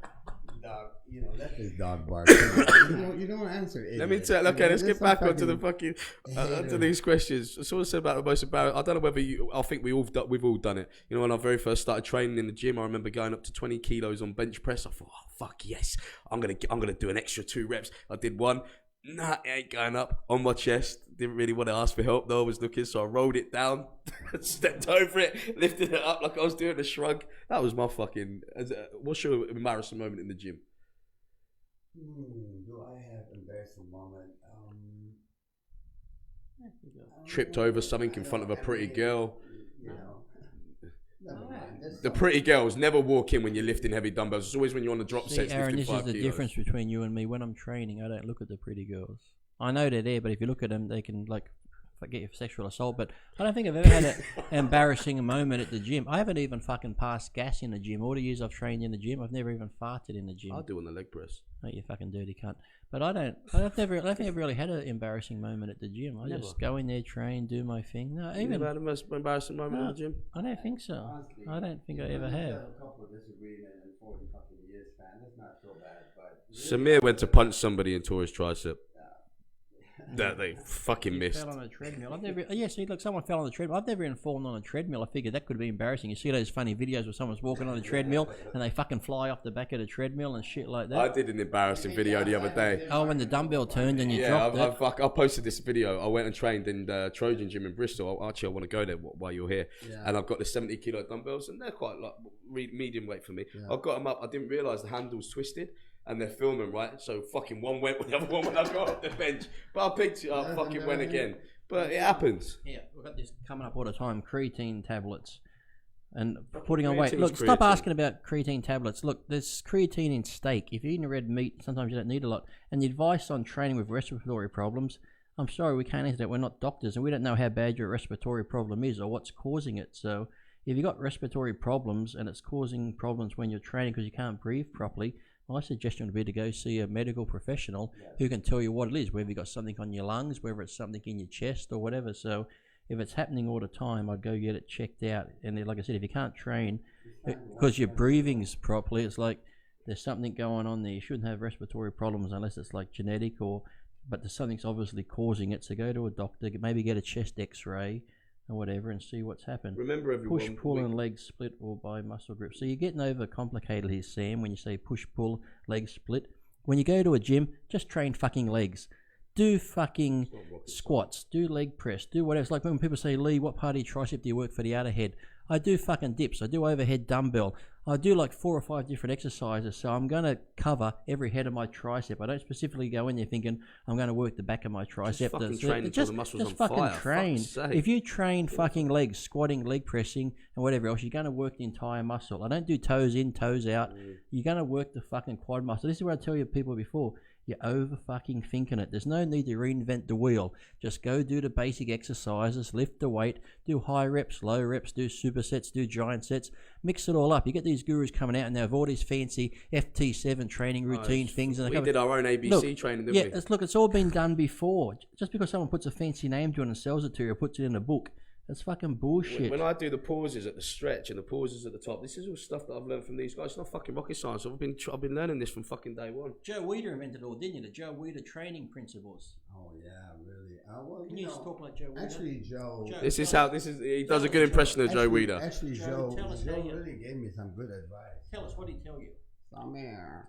Dog, let this dog bark. You don't answer it. Let me tell. Okay, let's get back onto the fucking to these questions. Someone said about the most embarrassing. I don't know whether you. I think we've all done it. When I very first started training in the gym, I remember going up to 20 kilos on bench press. I thought, oh fuck yes, I'm gonna do an extra 2 reps. I did 1. Nah, it ain't going up on my chest. Didn't really want to ask for help though. I was looking, so I rolled it down, stepped over it, lifted it up like I was doing a shrug. That was my fucking. What's your embarrassing moment in the gym? Do I have embarrassing moment? Tripped over something in front of a pretty girl. The pretty girls never walk in when you're lifting heavy dumbbells. It's always when you're on the drop sets. Aaron, this is the difference between you and me. When I'm training, I don't look at the pretty girls. I know they're there, but if you look at them, they can get you for sexual assault. But I don't think I've ever had an embarrassing moment at the gym. I haven't even fucking passed gas in the gym. All the years I've trained in the gym, I've never even farted in the gym. I do on the leg press. Oh, you fucking dirty cunt. But I don't think I've really had an embarrassing moment at the gym. I just go in there, train, do my thing. No, even had the most embarrassing moment in the gym? I don't think so. Honestly, I don't think I ever have. A couple of disagreements in 40 fucking years, man. That's not so bad. But Samir went to punch somebody and tore his tricep. That they fucking missed. Fell on a treadmill. See, look, someone fell on the treadmill. I've never even fallen on a treadmill. I figured that could be embarrassing. You see those funny videos where someone's walking on a treadmill and they fucking fly off the back of the treadmill and shit like that. I did an embarrassing video the other day. Oh, when the dumbbell turned and you dropped it. I posted this video. I went and trained in the Trojan gym in Bristol. I want to go there while you're here. Yeah. And I've got the 70 kilo dumbbells and they're quite medium weight for me. Yeah. I've got them up. I didn't realise the handle's twisted. And they're filming, right? So fucking one went with the other one when I got off the bench. But I picked it up, fucking went again. But it happens. Yeah, we've got this coming up all the time, creatine tablets. And putting on weight. Look, stop asking about creatine tablets. Look, there's creatine in steak. If you're eating red meat, sometimes you don't need a lot. And the advice on training with respiratory problems, I'm sorry, we can't answer that. We're not doctors, and we don't know how bad your respiratory problem is or what's causing it. So if you've got respiratory problems and it's causing problems when you're training because you can't breathe properly, my suggestion would be to go see a medical professional who can tell you what it is, whether you've got something on your lungs, whether it's something in your chest or whatever. So if it's happening all the time, I'd go get it checked out. And like I said, if you can't train because your breathing's properly, it's like there's something going on there. You shouldn't have respiratory problems unless it's like genetic but there's something's obviously causing it. So go to a doctor, maybe get a chest x-ray or whatever and see what's happened. Remember, everyone. Push, pull, and leg split or by muscle group. So you're getting overcomplicated here, Sam, when you say push, pull, leg split. When you go to a gym, just train fucking legs. Do fucking squats. Do leg press. Do whatever. It's like when people say, Lee, what part of your tricep do you work for the outer head? I do fucking dips. I do overhead dumbbell. I do like 4 or 5 different exercises. So I'm going to cover every head of my tricep. I don't specifically go in there thinking I'm going to work the back of my tricep. Just fucking train until the muscles on fucking fire. train. If you train fucking legs, squatting, leg pressing, and whatever else, you're going to work the entire muscle. I don't do toes in, toes out. You're going to work the fucking quad muscle. This is what I tell you people before. You're over fucking thinking it. There's no need to reinvent the wheel. Just go do the basic exercises, lift the weight, do high reps, low reps, do supersets, do giant sets, mix it all up. You get these gurus coming out and they have all these fancy FT7 training routine things. And we did our own ABC training, didn't we? Look, it's all been done before. Just because someone puts a fancy name to it and sells it to you or puts it in a book, that's fucking bullshit. When I do the pauses at the stretch and the pauses at the top, this is all stuff that I've learned from these guys. It's not fucking rocket science. I've been learning this from fucking day one. Joe Weider invented it all, didn't you? The Joe Weider training principles. Oh yeah, really. Well, Can you just talk like Joe Weider? Actually, Joe. He does a good impression of Joe Weider. Actually, Joe you really gave me some good advice. Tell us, what did he tell you? Samir.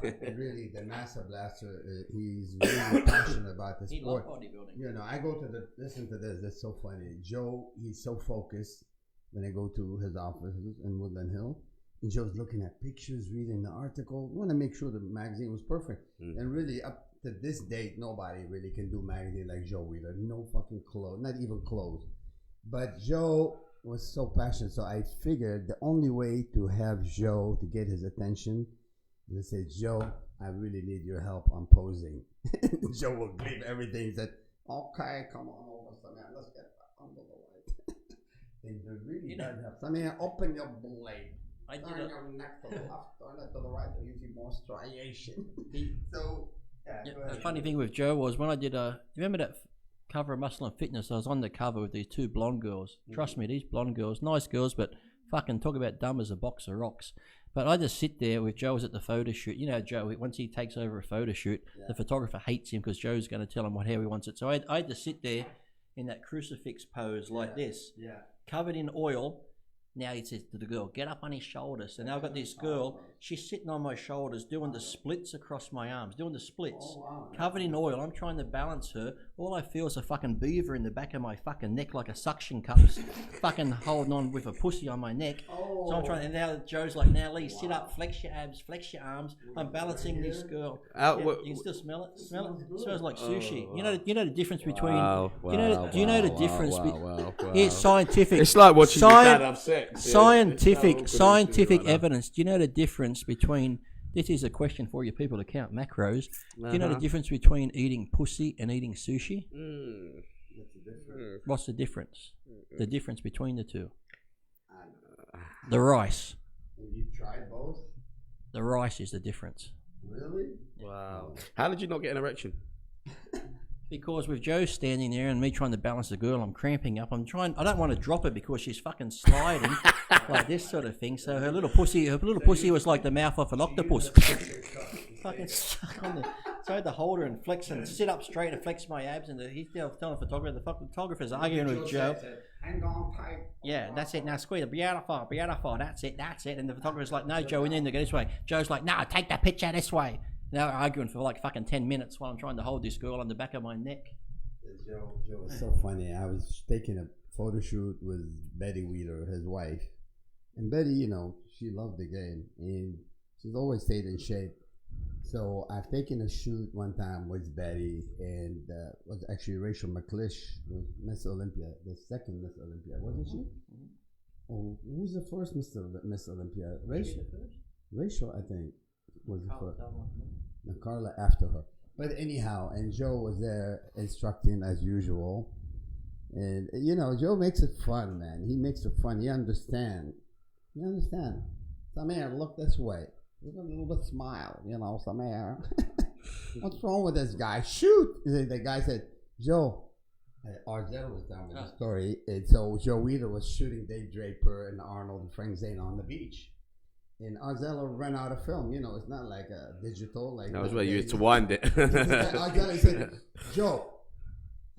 Really, the Master Blaster, he's really passionate about the sport. He loves bodybuilding. You know, I go to listen to this, it's so funny. Joe, he's so focused when I go to his office in Woodland Hill. And Joe's looking at pictures, reading the article. We want to make sure the magazine was perfect. And really, up to this date, nobody really can do magazine like Joe Weider. No fucking clothes, not even clothes. But Joe was so passionate, so I figured the only way to have Joe to get his attention is to say, Joe, I really need your help on posing. Joe will leave everything. He said, okay, come on over, Samir, let's get under the light. And it really does help. Samir, open your blade. Turn your neck to the left, turn it to the right, so you see more striation. The funny thing with Joe was when I did you remember that cover of Muscle and Fitness? I was on the cover with these 2 blonde girls. Trust me, these blonde girls, nice girls, but fucking talk about dumb as a box of rocks. But I just sit there with Joe was at the photo shoot. You know, Joe, once he takes over a photo shoot, the photographer hates him because Joe's going to tell him how he wants it. So I had to sit there in that crucifix pose like this, covered in oil. Now he says to the girl, get up on his shoulders. So now I've got this girl, she's sitting on my shoulders doing the splits across my arms, doing the splits, covered in oil. I'm trying to balance her. All I feel is a fucking beaver in the back of my fucking neck like a suction cup, fucking holding on with a pussy on my neck. So I'm trying, and now Joe's like, now Lee, sit up, flex your abs, flex your arms. I'm balancing this girl. You can still smell it? Smell it? It smells like sushi. You know the difference between, do you know the difference? It's scientific. It's like watching your dad have sex. Scientific evidence. Do you know the difference between, this is a question for you people to count macros. Do you know the difference between eating pussy and eating sushi? What's the difference? The difference between the two? The rice. Have you tried both? The rice is the difference. Really? Wow. How did you not get an erection? Because with Joe standing there and me trying to balance the girl, I'm cramping up. I don't want to drop her because she's fucking sliding like this sort of thing. So her little pussy was like the mouth of an octopus. Fucking stuck on the. So I had to hold her and flex and sit up straight and flex my abs. And he's telling the photographer, the photographer's arguing with Joe. Hang on tight. Yeah, that's it. Now squeeze it. Beautiful. That's it. And the photographer's like, no, Joe, we need to go this way. Joe's like, no, take that picture this way. Now we're arguing for like fucking 10 minutes while I'm trying to hold this girl on the back of my neck. Joe was so funny. I was taking a photo shoot with Betty Weider, his wife. And Betty, you know, she loved the game. And she's always stayed in shape. So I've taken a shoot one time with Betty. And was actually Rachel McLish, Miss Olympia, the second Miss Olympia, wasn't she? Oh, who was the first Miss Olympia? Rachel, I think. Was the first. And Carla after her. But anyhow, and Joe was there instructing as usual. And, you know, Joe makes it fun, man. He makes it fun. You understand. Samir, look this way. Give a little bit smile, you know, Samir. What's wrong with this guy? Shoot! The guy said, Joe, Arzel was down with the story. And so Joe Weider was shooting Dave Draper and Arnold and Frank Zane on the beach. And Arzello ran out of film. You know, it's not like a digital. Like that was where you had to wind it. Arzello said, Joe,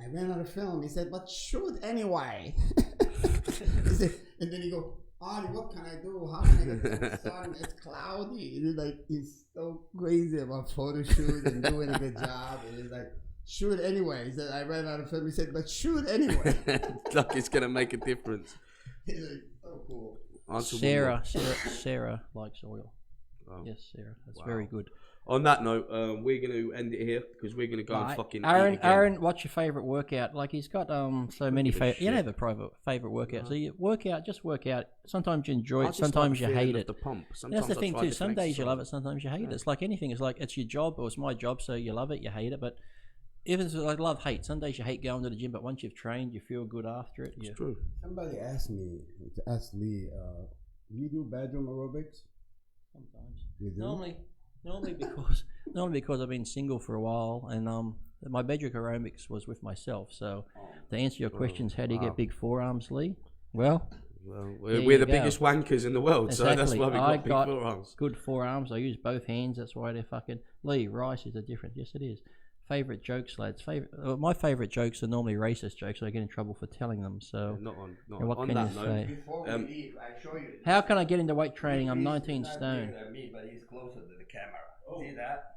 I ran out of film. He said, but shoot anyway. He said, and then he go, Arnie, what can I do? How can I get the sun? It's cloudy. And he's so crazy about photo shoot and doing a good job. And he's like, shoot anyway. He said, I ran out of film. He said, but shoot anyway. Like it's gonna make a difference. He's like, so cool. Sarah likes oil. Oh. Yes, Sarah. That's very good. On that note, we're going to end it here because we're going to go and fucking Aarron, what's your favourite workout? Like, he's got so many favourite... You don't have a favourite workout. No. So you work out. Sometimes you enjoy it, sometimes you hate it. The pump. That's the thing too. Some days you love it, sometimes you hate it. It's like anything. It's like, it's your job or it's my job, so you love it, you hate it. But even it's like love-hate. Some days you hate going to the gym, but once you've trained, you feel good after it. It's true. Somebody asked me, Lee, you do bedroom aerobics? Sometimes. You do? Normally because I've been single for a while, and my bedroom aerobics was with myself. So to answer your questions, how do you get big forearms, Lee? Well, we're the biggest wankers in the world, exactly. So that's why we got big forearms. Good forearms. I use both hands. That's why they're fucking... Lee, rice is a different... Yes, it is. Favorite jokes, lads. My favorite jokes are normally racist jokes, so I get in trouble for telling them. So, not what on can that you note, say? Before we leave, I show you. How can I get into weight training? I'm 19 stone. Me, but he's closer to the camera. See that?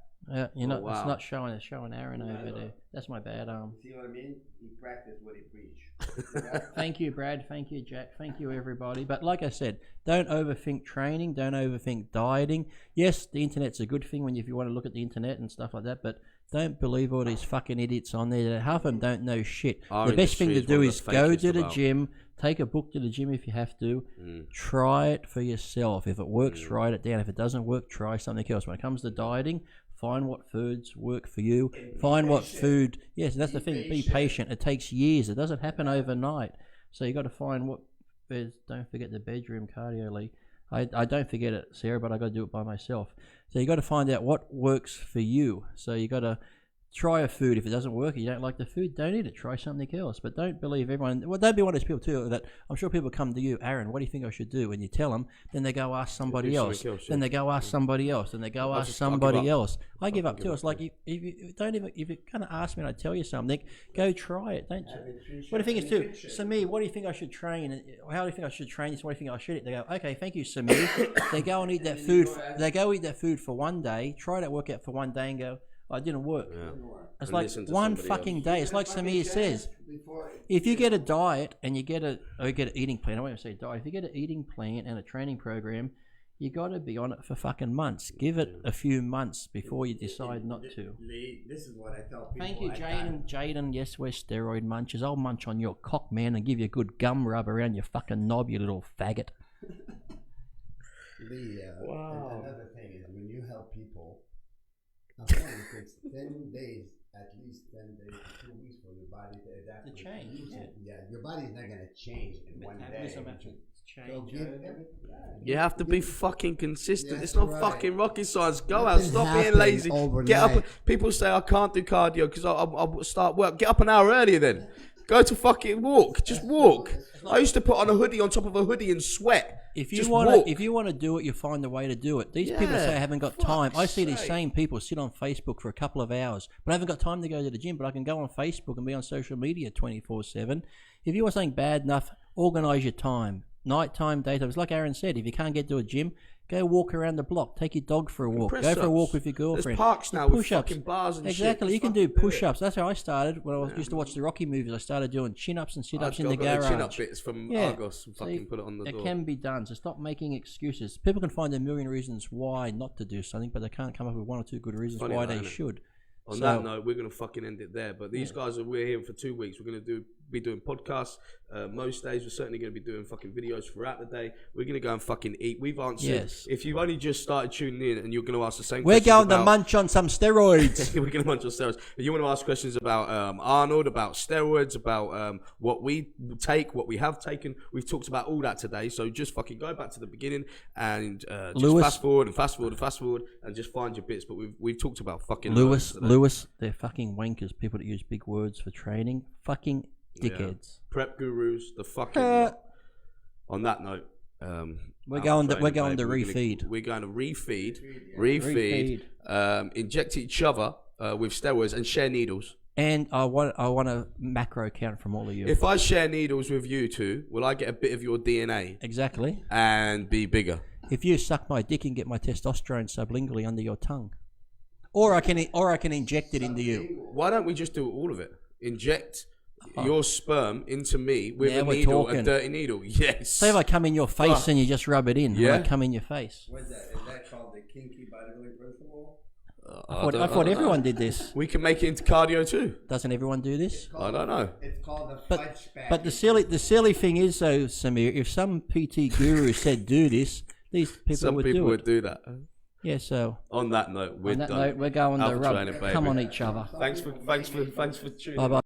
It's not showing. It's showing Aarron over there. That's my bad arm. See what I mean? He practiced what he preached. Thank you, Brad. Thank you, Jack. Thank you, everybody. But like I said, don't overthink training. Don't overthink dieting. Yes, the internet's a good thing if you want to look at the internet and stuff like that, but don't believe all these fucking idiots on there. That half of them don't know shit. The best thing to do is go to the gym, take a book to the gym if you have to, try it for yourself. If it works, write it down. If it doesn't work, try something else. When it comes to dieting, find what foods work for you. Find what food... Yes, that's the thing. Be patient. It takes years. It doesn't happen overnight. So you got to find what... Don't forget the bedroom cardio, Lee. I don't forget it, Sarah, but I got to do it by myself. So you got to find out what works for you. So you got to try a food. If it doesn't work, you don't like the food, don't eat it. Try something else. But don't believe everyone. Well, don't be one of those people too. That I'm sure people come to you, Aarron. What do you think I should do? And you tell them, then they go ask somebody else. Then they go ask somebody else. Then they go ask somebody else. I give up too. It's like if you're going to ask me and I tell you something, go try it. Don't. What do you think is too, Samir? What do you think I should train? How do you think I should train this? What do you think I should eat? They go, okay, thank you, Samir. They go and eat that food. They go eat that food for one day. Try that workout for one day and go, oh, it didn't work. Yeah. It's like one fucking day. It's like Samir says. If you get a diet and you get an eating plan, I won't say diet. If you get an eating plan and a training program, you got to be on it for fucking months. Give it a few months before you decide not to. This is what I tell people. Thank you, Jaden. Yes, we're steroid munchers. I'll munch on your cock, man, and give you a good gum rub around your fucking knob, you little faggot. Wow. Another thing is when you help people, it takes 10 days, at least 10 days, 2 weeks for your body to adapt. To change. Yeah, your body's not going to change in one day. You have to be fucking consistent. It's not fucking rocket science. Go out, stop being lazy. Get up. People say I can't do cardio because I'll start work. Get up an hour earlier then. Go to fucking walk. Just walk. I used to put on a hoodie on top of a hoodie and sweat. If you want to do it, you find a way to do it. These people say I haven't got time. I see these same people sit on Facebook for a couple of hours, but I haven't got time to go to the gym. But I can go on Facebook and be on social media 24/7. If you want something bad enough, organise your time. Nighttime, daytime. It's like Aarron said. If you can't get to a gym, go walk around the block. Take your dog for a walk. Go for a walk with your girlfriend. There's parks now with fucking bars and shit. Exactly. You can do push-ups. That's how I started when I used to watch the Rocky movies. I started doing chin-ups and sit-ups in the garage. Chin-up bits from Argos and fucking put it on the door. It can be done. So stop making excuses. People can find a million reasons why not to do something, but they can't come up with one or two good reasons why they should. On that note, we're going to fucking end it there. But these guys we're here for 2 weeks. We're going to be doing podcasts most days. We're certainly going to be doing fucking videos throughout the day. We're going to go and fucking eat. We've answered. Yes. If you've only just started tuning in and you're going to ask the same questions, we're going to munch on some steroids. We're going to munch on steroids. If you want to ask questions about Arnold, about steroids, about what we take, what we have taken, we've talked about all that today. So just fucking go back to the beginning and just fast forward and just find your bits. But we've talked about fucking Lewis, they're fucking wankers. People that use big words for training, fucking dickheads. Prep gurus, the fucking. On that note, we're going to refeed. We're going to refeed. Inject each other with steroids and share needles. And I want a macro count from all of you. If I share needles with you two, will I get a bit of your DNA Exactly. and be bigger? If you suck my dick and get my testosterone sublingually under your tongue, or I can inject it into you. Why don't we just do all of it? Inject your sperm into me with Now a we're needle, talking. a dirty needle. Yes. Say if I come in your face and you just rub it in. Yeah. I come in your face. What's that? Is that called the kinky bodybuilding principle? I thought everyone did this. We can make it into cardio too. Doesn't everyone do this? I don't know. It's called the fight spat. But the silly thing is though, Samir, if some PT guru said do this, these people Some would people do it. would do that. Yeah. So On that note, we're on that done. note, we're going to Alpha rub. training, baby. Come on each other. Thanks for tuning. Bye bye.